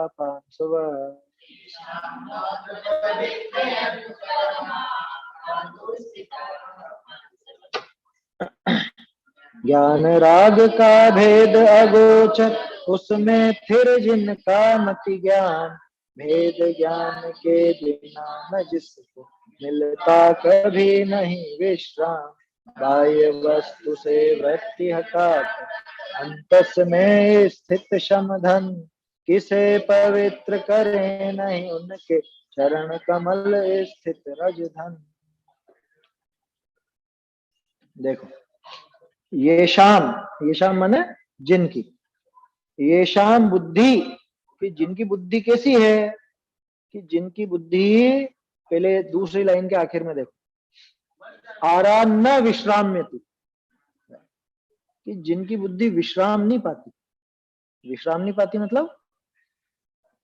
Speaker 1: पांसव। ज्ञान राग का भेद अगोचर उसमें फिर जिनका मति ज्ञान। भेद ज्ञान के बिना न जिसको मिलता कभी नहीं विश्राम। बाह्य वस्तु से वृत्ति हटाकर अंतस में स्थित शमधन। किसे पवित्र करे नहीं उनके चरण कमल स्थित रजधन। देखो, ये शाम माने जिनकी, ये शाम बुद्धि, कि जिनकी बुद्धि कैसी है, कि जिनकी बुद्धि, पहले दूसरी लाइन के आखिर में देखो, आरा न विश्राम्यति, कि जिनकी बुद्धि विश्राम नहीं पाती। विश्राम नहीं पाती मतलब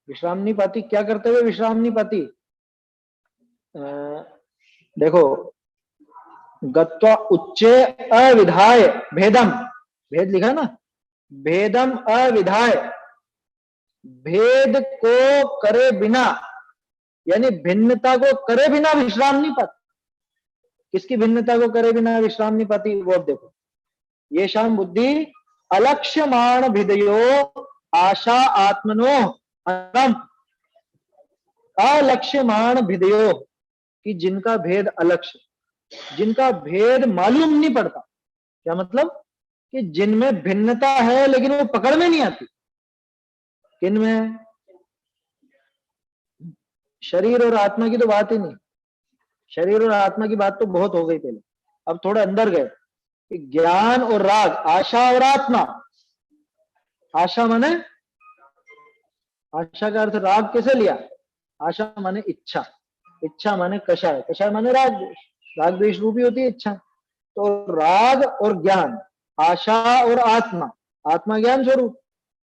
Speaker 1: विश्राम नहीं पाती, क्या करते हुए विश्राम नहीं पाती? देखो, गत्वा उच्चे अविधाय भेदम, भेद लिखा ना, भेदम अविधाय, भेद को करे बिना, यानी भिन्नता को करे बिना विश्राम नहीं पाती। किसकी भिन्नता को करे बिना विश्राम नहीं पाती? वो अब देखो, ये शाम बुद्धि अलक्ष्यमाण भिदयो आशा आत्मनो अनम। अलक्ष्यमाण भिदयो, कि जिनका भेद अलक्ष्य, जिनका भेद मालूम नहीं पड़ता। क्या मतलब? कि जिनमें भिन्नता है लेकिन वो पकड़ में नहीं आती। किन में? शरीर और आत्मा की तो बात ही नहीं। शरीर और आत्मा की बात तो बहुत हो गई पहले, अब थोड़ा अंदर गए कि ज्ञान और राग, आशा और आत्मा। आशा माने, आशा का अर्थ राग कैसे लिया? आशा माने इच्छा, इच्छा माने कषाय, कषाय माने राग द्वेष, राग द्वेष रूपी होती है इच्छा। तो राग और ज्ञान, आशा और आत्मा, आत्मा ज्ञान स्वरूप।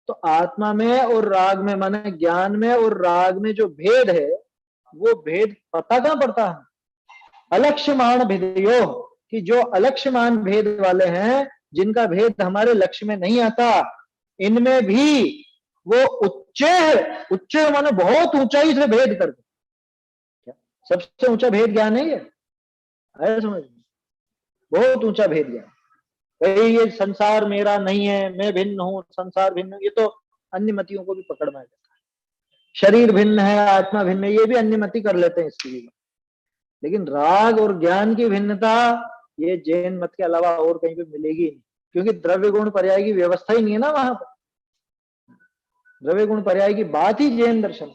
Speaker 1: तो आत्मा में और राग में, माने ज्ञान में और राग में जो भेद है, वो भेद पता कहां पड़ता है? अलक्ष्यमाण भेदयो, कि जो अलक्ष्यमान भेद वाले हैं, जिनका भेद हमारे लक्ष्य में नहीं आता, इनमें भी वो उच्च, उच्च माने बहुत ऊंचाई से भेद करके। सबसे ऊंचा भेद ज्ञान है, ये समझ, बहुत ऊंचा भेद ज्ञान। भाई ये संसार मेरा नहीं है, मैं भिन्न हूं, संसार भिन्न, ये तो अन्य मतियों को भी पकड़ में आ जाता है। शरीर भिन्न है, आत्मा भिन्न है, ये भी अन्य मति कर लेते हैं इसकी भी। लेकिन राग और ज्ञान की भिन्नता ये जैन मत के अलावा और कहीं पे मिलेगी नहीं, क्योंकि द्रव्य गुण पर्याय की व्यवस्था ही नहीं है ना वहां पर। द्रव्य गुण पर्याय की बात ही जैन दर्शन,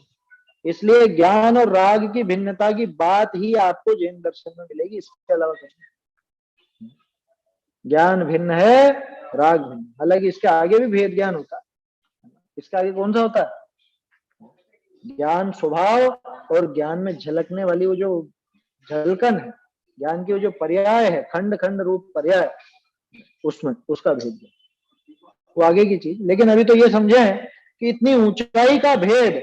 Speaker 1: इसलिए ज्ञान और राग की भिन्नता की बात ही आपको जैन दर्शन में मिलेगी, इसके अलावा कहीं। ज्ञान भिन्न है, राग भिन्न। हालांकि इसके आगे भी भेद ज्ञान होता है। इसके आगे कौन सा होता है? ज्ञान स्वभाव और ज्ञान में झलकने वाली वो जो झलकन है, ज्ञान की वो जो पर्याय है, खंड खंड रूप पर्याय, उसमें उसका भेद, वो आगे की चीज। लेकिन अभी तो ये समझे कि इतनी ऊंचाई का भेद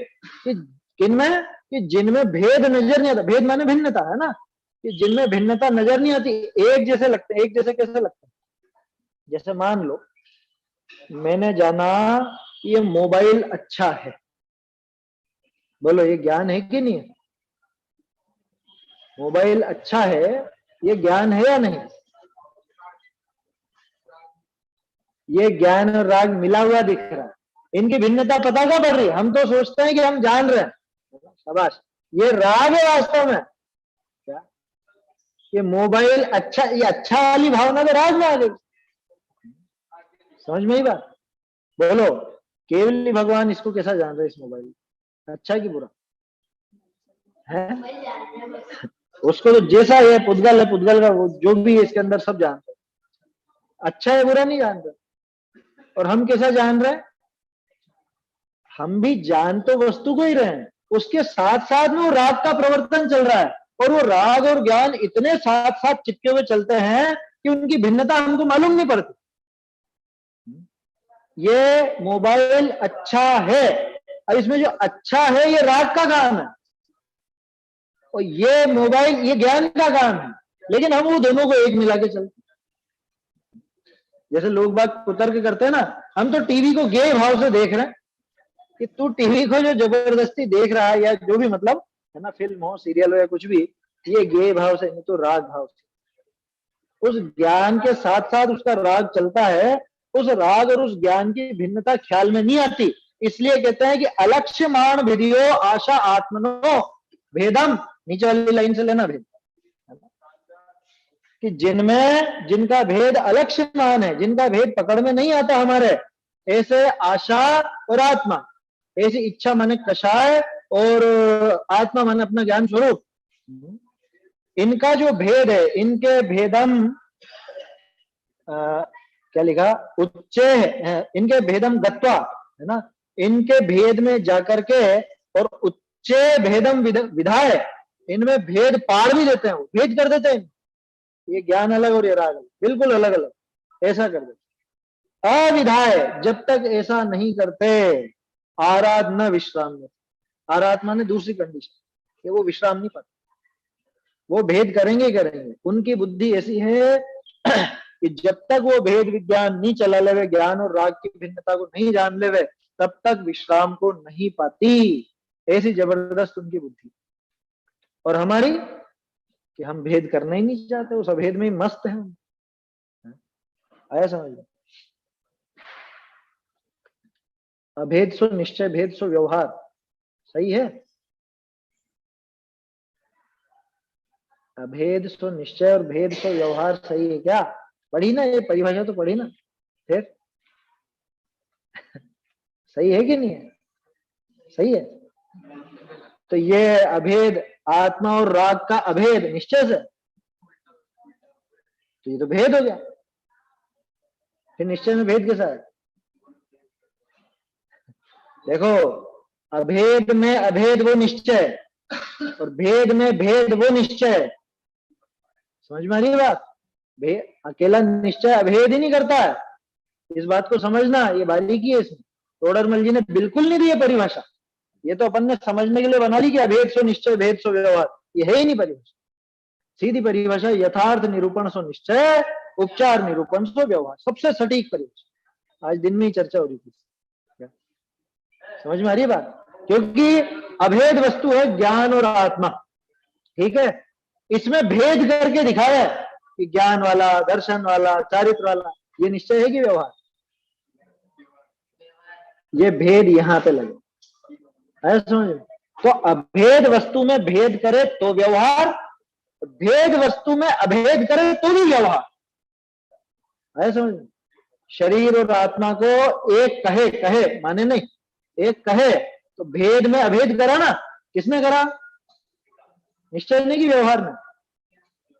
Speaker 1: कि किनमें, कि जिनमें भेद नजर नहीं आता। भेद माने भिन्नता है ना, कि जिनमें भिन्नता नजर नहीं आती, एक जैसे लगते। एक जैसे कैसे लगते? जैसे मान लो मैंने जाना कि ये मोबाइल अच्छा है, बोलो ये ज्ञान है कि नहीं है? मोबाइल अच्छा है, ये ज्ञान है या नहीं? ये ज्ञान और राग मिला हुआ दिख रहा है, इनकी भिन्नता पता क्या पड़ रही है? हम तो सोचते हैं कि हम जान रहे हैं, शाबाश, ये राग है वास्तव में। क्या? ये मोबाइल अच्छा, ये अच्छा वाली भावना तो राग में आ गई। समझ में ही बात? बोलो केवल भगवान इसको कैसा जान रहे, इस मोबाइल, अच्छा कि बुरा है? उसको तो जैसा है, पुद्गल है, पुद्गल का वो जो भी है इसके अंदर सब जानते हैं, अच्छा है बुरा नहीं जानते। और हम कैसा जान रहे हैं? हम भी जान तो वस्तु को ही रहे हैं, उसके साथ साथ में वो राग का प्रवर्तन चल रहा है, और वो राग और ज्ञान इतने साथ साथ चिपके हुए चलते हैं कि उनकी भिन्नता हमको मालूम नहीं पड़ती। ये मोबाइल अच्छा है, और इसमें जो अच्छा है ये राग का काम है, और ये मोबाइल ये ज्ञान का काम है, लेकिन हम वो दोनों को एक मिला के चलते। जैसे लोग बात कुतर्क करते हैं ना, हम तो टीवी को गे भाव से देख रहे हैं, कि तू टीवी को जो जबरदस्ती देख रहा है या जो भी मतलब है ना, फिल्म हो सीरियल हो या कुछ भी, ये गे भाव से नहीं तो राग भाव से। उस ज्ञान के साथ साथ उसका राग चलता है, उस राग और उस ज्ञान की भिन्नता ख्याल में नहीं आती। इसलिए कहते हैं कि अलक्ष्यमाण विधियो आशा आत्मनो भेदम, नीचे वाली लाइन से लेना भेद, कि जिनमें जिनका भेद अलक्ष्यमान है, जिनका भेद पकड़ में नहीं आता हमारे, ऐसे आशा और आत्मा, ऐसी इच्छा माने कषाय और आत्मा माने अपना ज्ञान स्वरूप, इनका जो भेद है, इनके भेदम क्या लिखा, उच्चे है, इनके भेदम गत्वा है ना, इनके भेद में जाकर के और उच्चे भेदम विधाय, इनमें भेद पार भी देते हैं, वो भेद कर देते हैं। ये ज्ञान अलग और ये राग अलग, बिल्कुल अलग अलग, ऐसा कर देते। अविधाय, जब तक ऐसा नहीं करते, आराध न विश्राम में, आराधना ने दूसरी कंडीशन कि वो विश्राम नहीं पाते, वो भेद करेंगे ही करेंगे। उनकी बुद्धि ऐसी है कि जब तक वो भेद विज्ञान नहीं चला लेवे, ज्ञान और राग की भिन्नता को नहीं जान लेवे, तब तक विश्राम को नहीं पाती। ऐसी जबरदस्त उनकी बुद्धि। और हमारी कि हम भेद करना ही नहीं चाहते, उस अभेद में ही मस्त है हम। आया समझ? अभेद सो निश्चय, भेद सो व्यवहार, सही है? अभेद सो निश्चय और भेद सो व्यवहार, सही है क्या? पढ़ी ना ये परिभाषा, तो पढ़ी ना फिर? सही है कि नहीं है? सही है। तो ये अभेद, आत्मा और राग का अभेद निश्चय से, तो ये तो भेद हो गया। फिर निश्चय में भेद कैसा है? देखो, अभेद में अभेद वो निश्चय, और भेद में भेद वो निश्चय। समझ में आ रही है बात? अकेला निश्चय अभेद ही नहीं करता है, इस बात को समझना। ये बारीकी है इसमें, तोडरमल जी ने बिल्कुल नहीं दी है परिभाषा। ये तो अपन ने समझने के लिए बना ली कि अभेद सो निश्चय, भेद सो व्यवहार, ये है ही नहीं परिभाषा। सीधी परिभाषा यथार्थ निरूपण सो निश्चय, उपचार निरूपण सो व्यवहार, सबसे सटीक परिभाषा। आज दिन में ही चर्चा हो रही थी। समझ में आ रही है बात? क्योंकि अभेद वस्तु है ज्ञान और आत्मा, ठीक है? इसमें भेद करके दिखाया है कि ज्ञान वाला, दर्शन वाला, चारित्र वाला, ये निश्चय है कि व्यवहार? ये भेद यहां पे लगे, ऐसा समझ? तो अभेद वस्तु में भेद करे तो व्यवहार, भेद वस्तु में अभेद करे तो भी व्यवहार, ऐसा समझ? शरीर और आत्मा को एक कहे, कहे माने नहीं, एक कहे तो भेद में अभेद करा ना, किसने करा? निश्चय नहीं कि व्यवहार ने?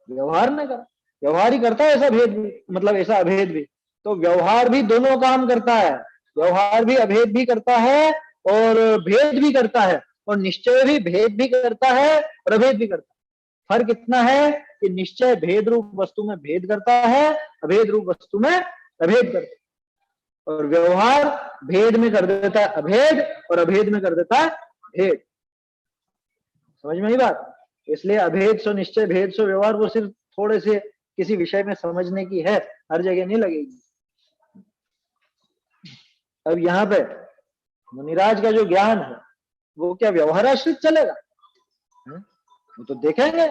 Speaker 1: व्यवहार ने करा। व्यवहार ही करता है ऐसा भेद भी, मतलब ऐसा अभेद भी। तो व्यवहार भी दोनों काम करता है, व्यवहार भी अभेद भी करता है और भेद भी करता है, और निश्चय भी भेद भी करता है और अभेद भी करता है। फर्क इतना है कि निश्चय भेद रूप वस्तु में भेद करता है, अभेद रूप वस्तु में अभेद करता है, और व्यवहार भेद में कर देता है अभेद और अभेद में कर देता है भेद। समझ में आई बात? इसलिए अभेद सो निश्चय, भेद सो व्यवहार, वो सिर्फ थोड़े से किसी विषय में समझने की है, हर जगह नहीं लगेगी। अब यहाँ पे मुनिराज का जो ज्ञान है वो क्या व्यवहार आश्रित चलेगा? वो तो देखेंगे,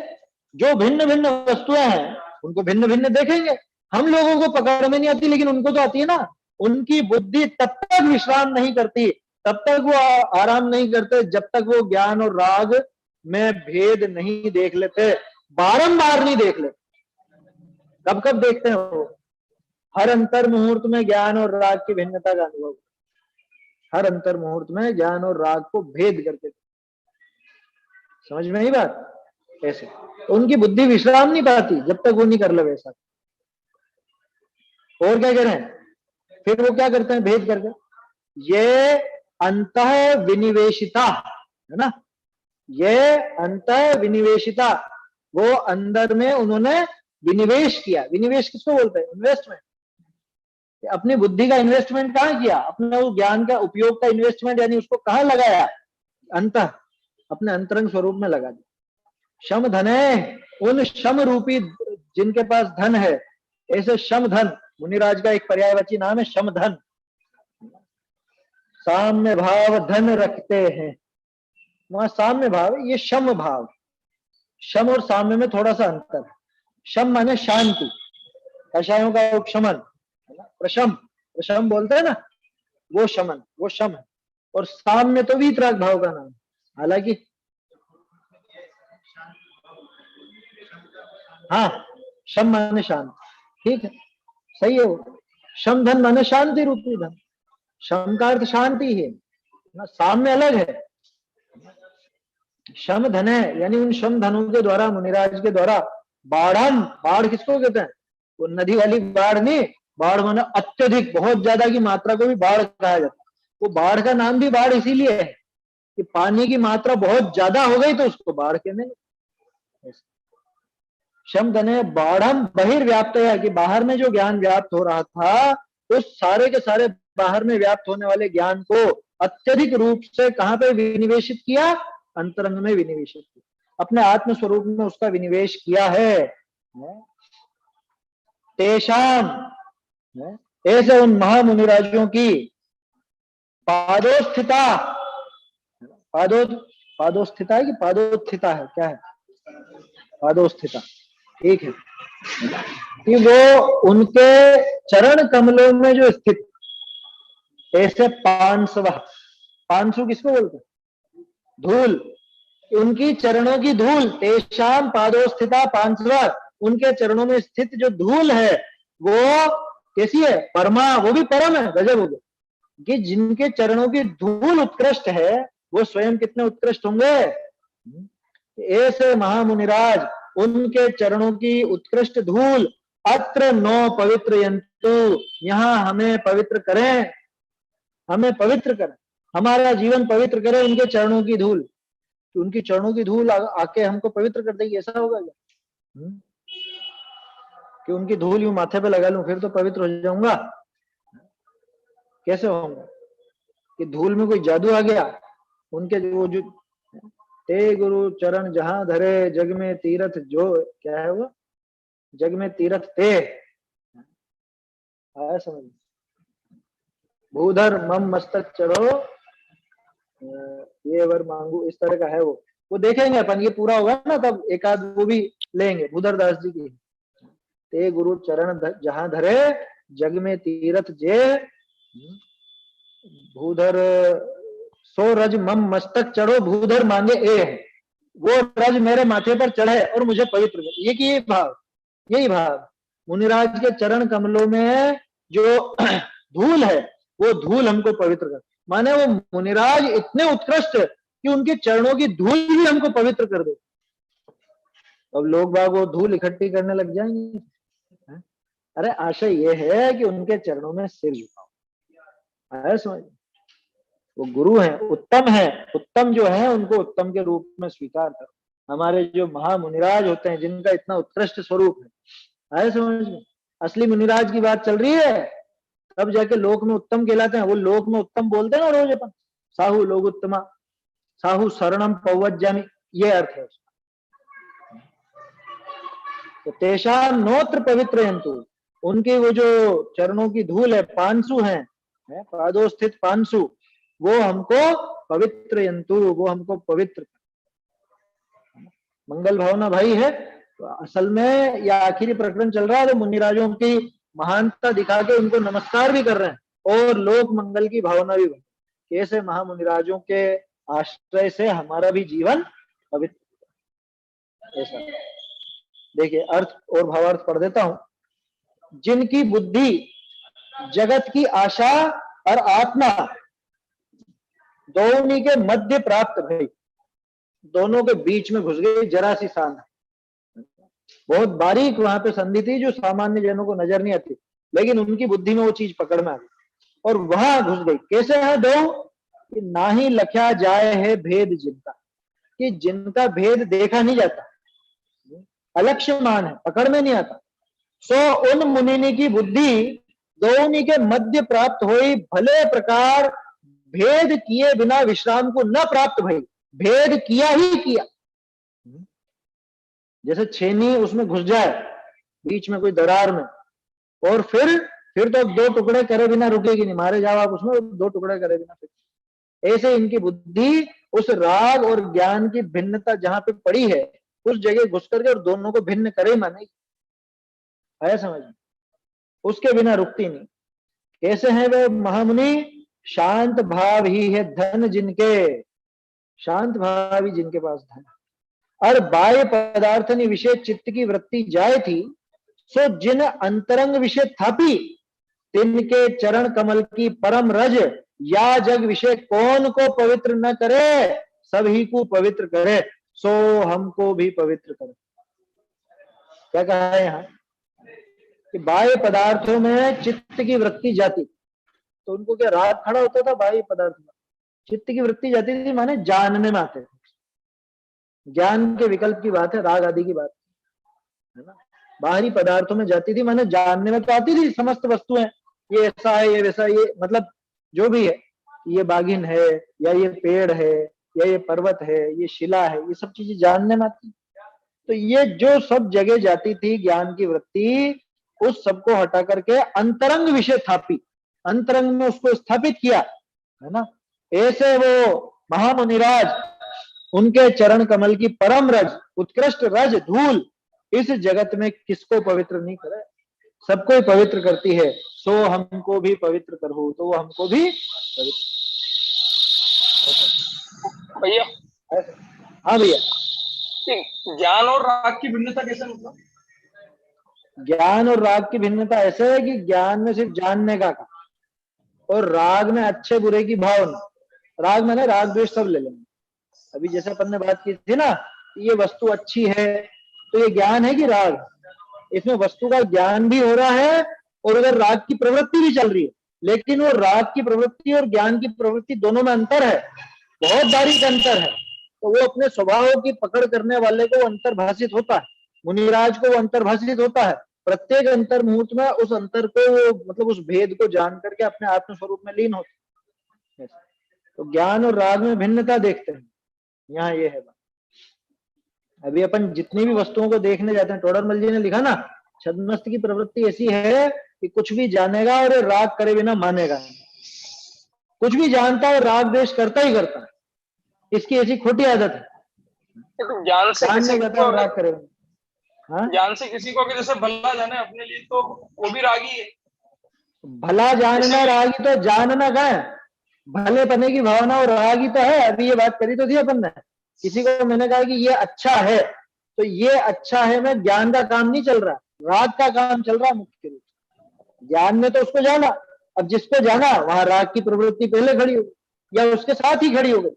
Speaker 1: जो भिन्न भिन्न वस्तुएं हैं उनको भिन्न भिन्न देखेंगे। हम लोगों को पकड़ में नहीं आती, लेकिन उनको तो आती है ना। उनकी बुद्धि तब तक विश्राम नहीं करती, तब तक वो आराम नहीं करते, जब तक वो ज्ञान और राग में भेद नहीं देख लेते, बारंबार नहीं देख लेते। कब कब देखते हैं वो? हर अंतर मुहूर्त में ज्ञान और राग की भिन्नता का अनुभव, हर अंतर मुहूर्त में ज्ञान और राग को भेद करके। समझ में आई बात? ऐसे तो उनकी बुद्धि विश्राम नहीं पाती जब तक वो नहीं कर ले वैसा। और क्या कह रहे हैं? फिर वो क्या करते हैं भेद करके? ये अंतः विनिवेशिता है ना, ये अंत विनिवेशिता, वो अंदर में उन्होंने विनिवेश किया। विनिवेश किसको बोलते हैं? इन्वेस्टमेंट। अपनी बुद्धि का इन्वेस्टमेंट कहाँ किया? अपने उस ज्ञान का उपयोग का इन्वेस्टमेंट, यानी उसको कहाँ लगाया? अंत, अपने अंतरंग स्वरूप में लगा दिया। शम धने, उन शम रूपी जिनके पास धन है, ऐसे शम धन, मुनिराज का एक पर्यायवाची नाम है शम धन। साम्य भाव धन रखते हैं, वहां साम्य भाव, ये शम भाव। शम और साम्य में थोड़ा सा अंतर है। शम माने शांति, कषायों का उपशमन, प्रशम, प्रशम बोलते हैं ना, वो शमन, वो शम है। और साम्य तो वीतराग भाव का नाम, हालांकि हाँ, शम माने शांति, ठीक है, सही है वो। शम धन माने शांति रूपी धन, शम का अर्थ शांति है ना, साम्य अलग है। शम धन है, यानी उन शम धनों के द्वारा, मुनिराज के द्वारा, बाढ़म, बाढ़ किसको कहते हैं? वो नदी वाली बाढ़ नहीं, बाढ़ माना अत्यधिक, बहुत ज्यादा की मात्रा को भी बाढ़ कहा जाता है। वो बाढ़ का नाम भी बाढ़ इसीलिए है कि पानी की मात्रा बहुत ज्यादा हो गई तो उसको बाढ़ कहने। शम धने बाढ़म बहिर्व्याप्त है, कि बाहर में जो ज्ञान व्याप्त हो रहा था, उस सारे के सारे बाहर में व्याप्त होने वाले ज्ञान को अत्यधिक रूप से कहां पे विनिवेशित किया? अंतरंग में विनिवेशित किया, अपने आत्म स्वरूप में उसका विनिवेश किया है। तेषाम, ऐसे उन महामुनिराजों की पादोस्थिता, पादोस्थिता है कि पादोत्थिता है, क्या है? पादोस्थिता, ठीक है, कि वो उनके चरण कमलों में जो स्थित, ऐसे पांसवा, पांसु किसको बोलते हैं? धूल, उनकी चरणों की धूल, तेषाम पादोस्थिता पांसवा, उनके चरणों में स्थित जो धूल है वो कैसी है? परमा, वो भी परम है, गजब हो गया। कि जिनके चरणों की धूल उत्कृष्ट है, वो स्वयं कितने उत्कृष्ट होंगे? ऐसे महामुनिराज, उनके चरणों की उत्कृष्ट धूल, अत्र नो पवित्र यंतु, यहाँ हमें पवित्र करें, हमें पवित्र करें, हमारा जीवन पवित्र करे उनके चरणों की धूल। तो उनकी चरणों की धूल आके हमको पवित्र कर देगी, ऐसा होगा क्या? कि उनकी धूल यूं माथे पे लगा लूं फिर तो पवित्र हो जाऊंगा? कैसे होगा? कि धूल में कोई जादू आ गया? उनके वो जो ते गुरु चरण जहां धरे, जग में तीरथ जो, क्या है वो? जग में तीरथ ते, आया समझ? भूधर मम मस्तक चढ़ो, ये वर मांगू, इस तरह का है वो देखेंगे अपन, ये पूरा होगा ना तब एक आध वो भी लेंगे, भूधर दास जी की। ते गुरु चरण जहां धरे, जग में तीरथ जे, भूधर सो रज मम मस्तक चढ़ो, भूधर मांगे ए है, वो रज मेरे माथे पर चढ़े और मुझे पवित्र कर। ये कि यही भाव मुनिराज के चरण कमलों में जो धूल है, वो धूल हमको पवित्र कर, माने वो मुनिराज इतने उत्कृष्ट कि उनके चरणों की धूल भी हमको पवित्र कर दे। अब लोग बाग वो धूल इकट्ठी करने लग जाएंगे। अरे आशय ये है कि उनके चरणों में सिर झुकाओ, समझ? वो गुरु हैं, उत्तम है, उत्तम जो है उनको उत्तम के रूप में स्वीकार करो। हमारे जो महामुनिराज होते हैं, जिनका इतना उत्कृष्ट स्वरूप है, समझ में? असली मुनिराज की बात चल रही है, तब जाके लोक में उत्तम कहलाते हैं। वो लोक में उत्तम बोलते हैं ना रोज अपन, साहू लोग उत्तमा, साहू शरणम पवज्जामि, ये अर्थ है उसका। तो तेषाम नोत्र पवित्र यंतु, उनके वो जो चरणों की धूल है, पांसु है, पादोस्थित पांसु, वो हमको पवित्र यंतु, वो हमको पवित्र। मंगल भावना भाई है तो असल में यह आखिरी प्रकरण चल रहा है, तो मुनिराजों की महानता दिखा के उनको नमस्कार भी कर रहे हैं और लोक मंगल की भावना भी बन। कैसे महामुनिराजों के आश्रय से हमारा भी जीवन पवित्र। ऐसा देखिए, अर्थ और भावार्थ पढ़ देता हूं। जिनकी बुद्धि जगत की आशा और आत्मा दोनों के मध्य प्राप्त भई, दोनों के बीच में घुस गई जरा सी सान, बहुत बारीक वहां पे संधि थी जो सामान्य जनों को नजर नहीं आती, लेकिन उनकी बुद्धि में वो चीज पकड़ में आ गई और वहां घुस गई। कैसे है दो? कि ना ही लख्या जाए है भेद जिनका, कि जिनका भेद देखा नहीं जाता, अलक्ष्यमान है, पकड़ में नहीं आता। सो उन मुनिनी की बुद्धि दोनी के मध्य प्राप्त हुई, भले प्रकार भेद किए बिना विश्राम को न प्राप्त भई, भेद किया ही किया। जैसे छेनी उसमें घुस जाए बीच में कोई दरार में, और फिर तो दो टुकड़े करे बिना रुकेगी नहीं, मारे जाओ आप उसमें, दो टुकड़े करे बिना फिर। ऐसे इनकी बुद्धि उस राग और ज्ञान की भिन्नता जहां पे पड़ी है उस जगह घुस करके और दोनों को भिन्न करे मानेगी, है समझ में, उसके बिना रुकती नहीं। कैसे हैं वे महामुनि? शांत भाव ही है धन जिनके, शांत भाव ही जिनके पास धन। और बाह्य पदार्थनी विषय चित्त की वृत्ति जाए थी, सो जिन अंतरंग विषय थापी, तिनके चरण कमल की परम रज, या जग विषय कौन को पवित्र न करे, सभी को पवित्र करे, सो हमको भी पवित्र करे। क्या कहा है यहाँ कि बाह्य पदार्थों में चित्त की वृत्ति जाती, तो उनको क्या राग खड़ा होता था बाह्य पदार्थ में? चित्त की वृत्ति जाती थी माने जानने में आते थे, ज्ञान के विकल्प की बात है, राग आदि की बात है ना। बाहरी पदार्थों में जाती थी माने जानने में तो आती थी समस्त वस्तुएं, ये ऐसा है, ये वैसा, ये मतलब जो भी है, ये बाघिन है या ये पेड़ है या ये पर्वत है, ये शिला है, ये सब चीजें जानने में आती। तो ये जो सब जगह जाती थी ज्ञान की वृत्ति, उस सबको हटा करके अंतरंग विषय स्थापी, अंतरंग में उसको स्थापित किया, है ना। ऐसे वो महामुनिराज, उनके चरण कमल की परम रज, उत्कृष्ट रज धूल इस जगत में किसको पवित्र नहीं करे, सबको ही पवित्र करती है। सो हमको भी पवित्र करो, तो वो हमको भी पवित्र।
Speaker 2: भैया,
Speaker 1: हाँ भैया,
Speaker 2: ज्ञान और राग की भिन्नता कैसे? मतलब
Speaker 1: ज्ञान और राग की भिन्नता ऐसे है कि ज्ञान में सिर्फ जानने का काम, और राग में अच्छे बुरे की भावना। राग मैंने राग द्वेष सब ले लेंगे। अभी जैसे अपन ने बात की थी ना, ये वस्तु अच्छी है, तो ये ज्ञान है कि राग? इसमें वस्तु का ज्ञान भी हो रहा है और उधर राग की प्रवृत्ति भी चल रही है, लेकिन वो राग की प्रवृत्ति और ज्ञान की प्रवृत्ति दोनों में अंतर है, बहुत बारीक अंतर है। तो वो अपने स्वभाव की पकड़ करने वाले को अंतर्भाषित होता है, मुनिराज को वो अंतर्भाषित होता है, प्रत्येक अंतर मुहूर्त में उस अंतर को, मतलब उस भेद को जान करके अपने आत्म स्वरूप में लीन होता है। तो ज्ञान और राग में भिन्नता देखते हैं, यहाँ ये है बात। अभी अपन जितनी भी वस्तुओं को देखने जाते हैं, टोडरमल जी ने लिखा ना, छद्मस्त की प्रवृत्ति ऐसी है कि कुछ भी जानेगा और राग करे बिना मानेगा, कुछ भी जानता है राग द्वेष करता ही करता है, इसकी ऐसी खोटी आदत है।
Speaker 2: तो ज्ञान से किसी को
Speaker 1: राग करे, हाँ,
Speaker 2: ज्ञान से किसी को जैसे भला जाने अपने लिए, तो वो भी रागी है।
Speaker 1: भला जानना रागी तो जानना का है, भले पने की भावना और रागी तो है। अभी ये बात करी तो थी अपन ने, किसी को मैंने कहा कि ये अच्छा है, तो ये अच्छा है में ज्ञान का काम नहीं चल रहा, राग का काम चल रहा है मुख्य रूप से। ज्ञान में तो उसको जाना, अब जिसको जाना वहां राग की प्रवृत्ति पहले खड़ी हो गई या उसके साथ ही खड़ी हो गई।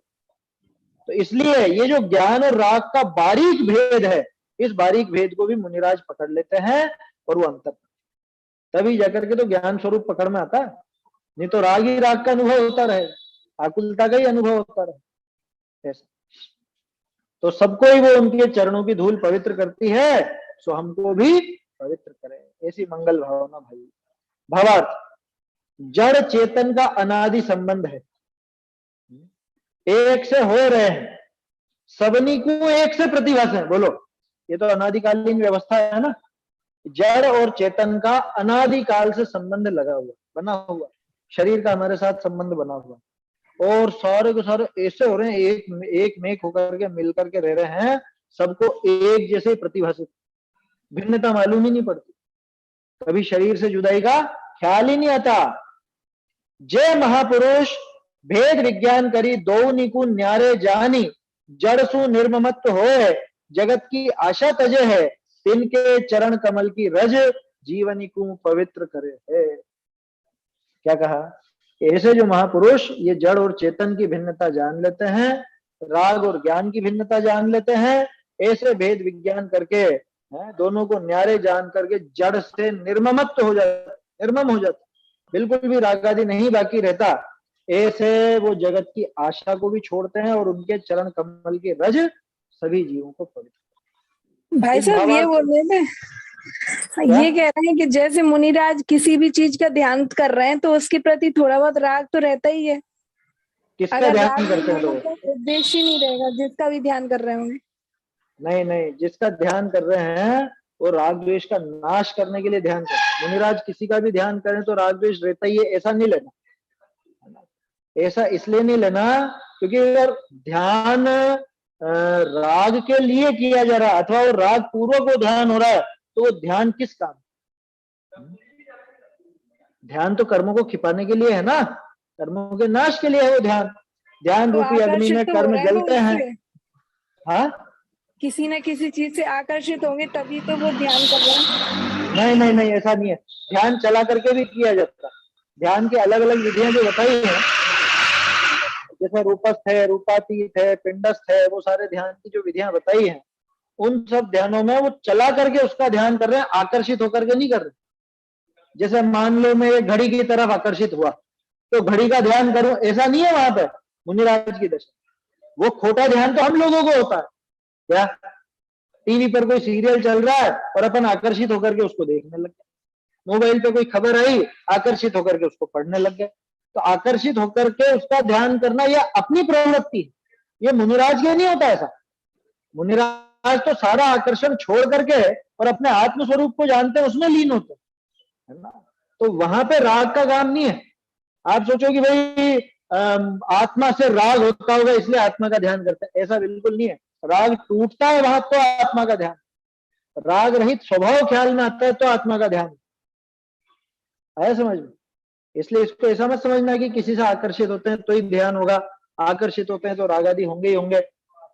Speaker 1: तो इसलिए ये जो ज्ञान और राग का बारीक भेद है, इस बारीक भेद को भी मुनिराज पकड़ लेते हैं और वो अंतर, तभी जाकर के तो ज्ञान स्वरूप पकड़ में आता है। नहीं तो राग ही राग का अनुभव होता रहेगा, आकुलता का ही अनुभव होता रहे ऐसा। तो सबको ही वो उनके चरणों की धूल पवित्र करती है, सो हमको भी पवित्र करे, ऐसी मंगल भावना भाई। भावार्थ, जड़ चेतन का अनादि संबंध है, एक से हो रहे हैं, सबनी को एक से प्रतिभास है। बोलो, ये तो अनादिकालीन व्यवस्था है ना। जड़ और चेतन का अनादिकाल से संबंध लगा हुआ, बना हुआ, शरीर का हमारे साथ संबंध बना हुआ, और सारे के सारे ऐसे हो रहे हैं, एक मेक होकर के मिल करके रह रहे हैं, सबको एक जैसे प्रतिभाषित, भिन्नता मालूम ही नहीं पड़ती, कभी शरीर से जुदाई का ख्याल ही नहीं आता। जय महापुरुष भेद विज्ञान करी, दो निकु न्यारे जानी, जड़सु निर्ममत्व होए, जगत की आशा तजे है, तिनके चरण कमल की रज, जीवनी को पवित्र करे है। क्या कहा? ऐसे जो महापुरुष ये जड़ और चेतन की भिन्नता जान लेते हैं, राग और ज्ञान की भिन्नता जान लेते हैं, ऐसे भेद विज्ञान करके दोनों को न्यारे जान करके जड़ से निर्ममत्व हो जाता, निर्मम हो जाता, बिल्कुल भी राग आदि नहीं बाकी रहता। ऐसे वो जगत की आशा को भी छोड़ते हैं और उनके चरण कमल की रज सभी जीवों को पवित्र।
Speaker 3: भाई
Speaker 1: इस
Speaker 3: साहब ये
Speaker 1: भावार्थ
Speaker 3: बोल रहे थे,
Speaker 1: क्या
Speaker 3: ये कह रहे हैं कि जैसे मुनिराज किसी भी चीज का ध्यान कर रहे हैं तो उसके प्रति थोड़ा बहुत राग तो रहता ही है।
Speaker 1: किसका
Speaker 3: अगर राग
Speaker 1: ध्यान
Speaker 3: नहीं
Speaker 1: करते हैं
Speaker 3: होगा
Speaker 1: लोग?
Speaker 3: तो उद्देश्य ही नहीं रहेगा जिसका भी ध्यान कर रहे होंगे।
Speaker 1: नहीं नहीं, जिसका ध्यान कर रहे हैं वो राग द्वेष का नाश करने के लिए ध्यान करते हैं। मुनिराज किसी का भी ध्यान करें तो राग द्वेष रहता ही है, ऐसा नहीं लेना। ऐसा इसलिए नहीं लेना क्योंकि अगर ध्यान राग के लिए किया जा रहा है अथवा वो राग पूर्वक वो ध्यान हो रहा है तो वो ध्यान किस काम? ध्यान तो कर्मों को खिपाने के लिए है ना, कर्मों के नाश के लिए है वो ध्यान। ध्यान
Speaker 3: तो
Speaker 1: रूपी अग्नि
Speaker 3: आकर्षित
Speaker 1: में
Speaker 3: तो हो
Speaker 1: कर्म
Speaker 3: रहे हैं वो
Speaker 1: जलते हैं।
Speaker 3: उससे,
Speaker 1: हाँ,
Speaker 3: किसी न किसी चीज से आकर्षित होंगे तभी तो वो ध्यान कर रहे हैं।
Speaker 1: नहीं नहीं नहीं, ऐसा नहीं है। ध्यान चला करके भी किया जाता है। ध्यान की अलग अलग विधियां जो बताई हैं, जैसे रूपस्थ है, रूपातीत है, पिंडस्थ है, वो सारे ध्यान की जो विधियां बताई हैं उन सब ध्यानों में वो चला करके उसका ध्यान कर रहे हैं, आकर्षित होकर के नहीं कर रहे। जैसे मान लो मैं एक घड़ी की तरफ आकर्षित हुआ तो घड़ी का ध्यान करूं, ऐसा नहीं है वहां पर मुनिराज की दशा। वो खोटा ध्यान तो हम लोगों को होता है। क्या टीवी पर कोई सीरियल चल रहा है और अपन आकर्षित होकर के उसको देखने लग गए, मोबाइल पे कोई खबर आई आकर्षित होकर के उसको पढ़ने लग गए, तो आकर्षित होकर के उसका ध्यान करना यह अपनी प्रवृत्ति है, ये मुनिराज के नहीं होता ऐसा। मुनिराज तो सारा आकर्षण छोड़ करके और अपने आत्म स्वरूप को जानते हैं, उसमें लीन होते है ना। तो वहां पे राग का काम नहीं है। आप सोचो कि भाई आत्मा से राग होता होगा इसलिए आत्मा का ध्यान करते हैं, ऐसा बिल्कुल नहीं है। राग टूटता है वहां तो आत्मा का ध्यान, राग रहित स्वभाव ख्याल में आता है तो आत्मा का ध्यान आया समझ में। इसलिए इसको ऐसा मत समझना कि किसी से आकर्षित होते हैं तो ही ध्यान होगा, आकर्षित होते हैं तो राग आदि होंगे ही होंगे।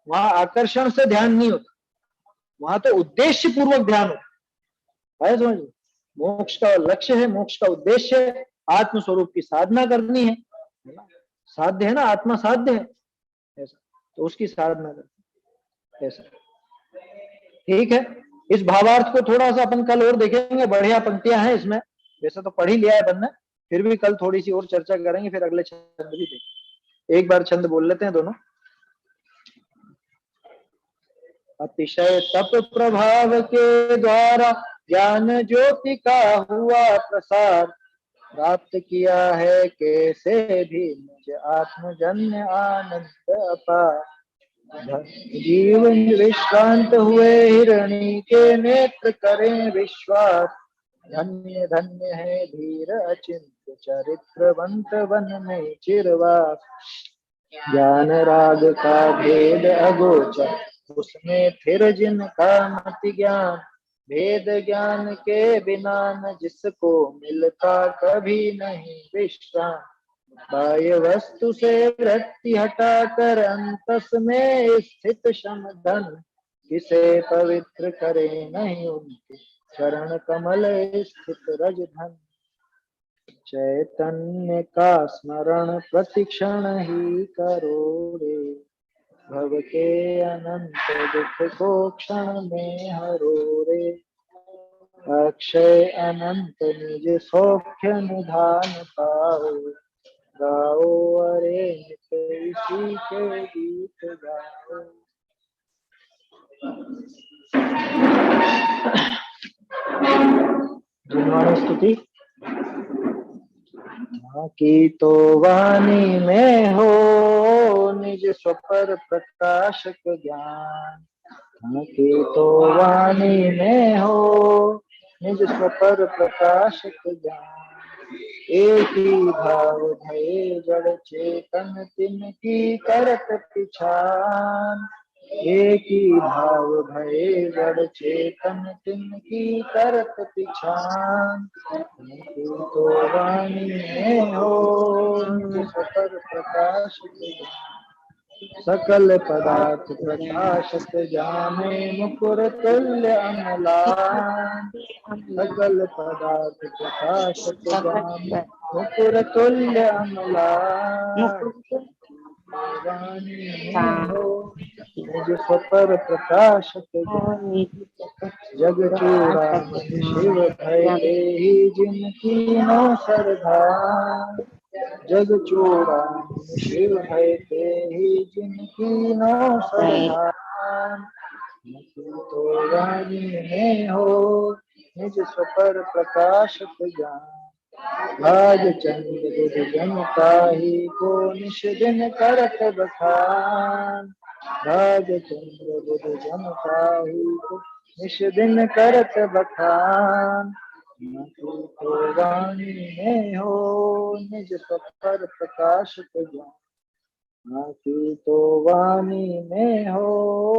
Speaker 1: वहां आकर्षण से ध्यान नहीं होता, वहां तो उद्देश्य पूर्वक ध्यान होता है समझ में। मोक्ष का लक्ष्य है, मोक्ष का उद्देश्य है, आत्म स्वरूप की साधना करनी है ना। साध्य है ना, आत्मा साध्य है ऐसा, तो उसकी साधना करनी ऐसा। ठीक है, इस भावार्थ को थोड़ा सा अपन कल और देखेंगे, बढ़िया पंक्तियां हैं इसमें, वैसे तो पढ़ ही लिया है अपन ने, फिर भी कल थोड़ी सी और चर्चा करेंगे, फिर अगले छंद भी देखेंगे। एक बार छंद बोल लेते हैं दोनों। अतिशय तप प्रभाव के द्वारा ज्ञान ज्योति का हुआ प्रसार, प्राप्त किया है कैसे भी मुझे आत्मजन्य आनंद अपार। जीवन विश्रांत हुए हिरणी के नेत्र करें विश्वास, धन्य धन्य है धीर अचिंत्य चरित्रवंत वन में चिरवास। ज्ञान राग का भेद अगोचर उसमें फिर जिनका मति ज्ञान, भेद ज्ञान के बिना न जिसको मिलता कभी नहीं विश्राम। बाह्य वस्तु से वृत्ति हटाकर अंतस में स्थित शमधन, किसे पवित्र करे नहीं उनके चरण कमल स्थित रजधन। चैतन्य का स्मरण प्रतिक्षण ही करो रे, भव के अनंत दुख को क्षण में हरो रे। अक्षय अनंत निज सौख्य निधान पाओ, गाओ अरे नित्य इसी के गीत गाओ। जिन्वाणी स्तुति। की तो वाणी में हो निज स्वपर प्रकाशक ज्ञान, की तो वाणी में हो निज स्वपर प्रकाशक ज्ञान। एक ही भाव भये जड़ चेतन तिनकी करत पिछान, एक ही भाव भये जड़ चेतन तिनकी करत पिछान। तो वाणी में हो सकर प्रकाशक ज्ञान, सकल पदार्थ प्रकाशक जाने मुकुर तुल्य अमलान। सकल पदार्थ प्रकाशक जाने मुकुर तुल्य अमलान। वाणी में हो निज स्वपर प्रकाशक ज्ञान, जग चूड़ामणि शिव भय ही जिनकी नो सरधान। जग चूड़ामणि शिव है ते ही जिनकी नो सरधाम। तो वाणी में हो निज स्वपर प्रकाशत जान। भाग चंद्र बुध जन ताहि को निश दिन करत बखान। भाग चंद्र बुध जन ताहि को निश दिन करत बखान। तो वाणी में हो निज स्वपर प्रकाशत जान। तो वाणी में हो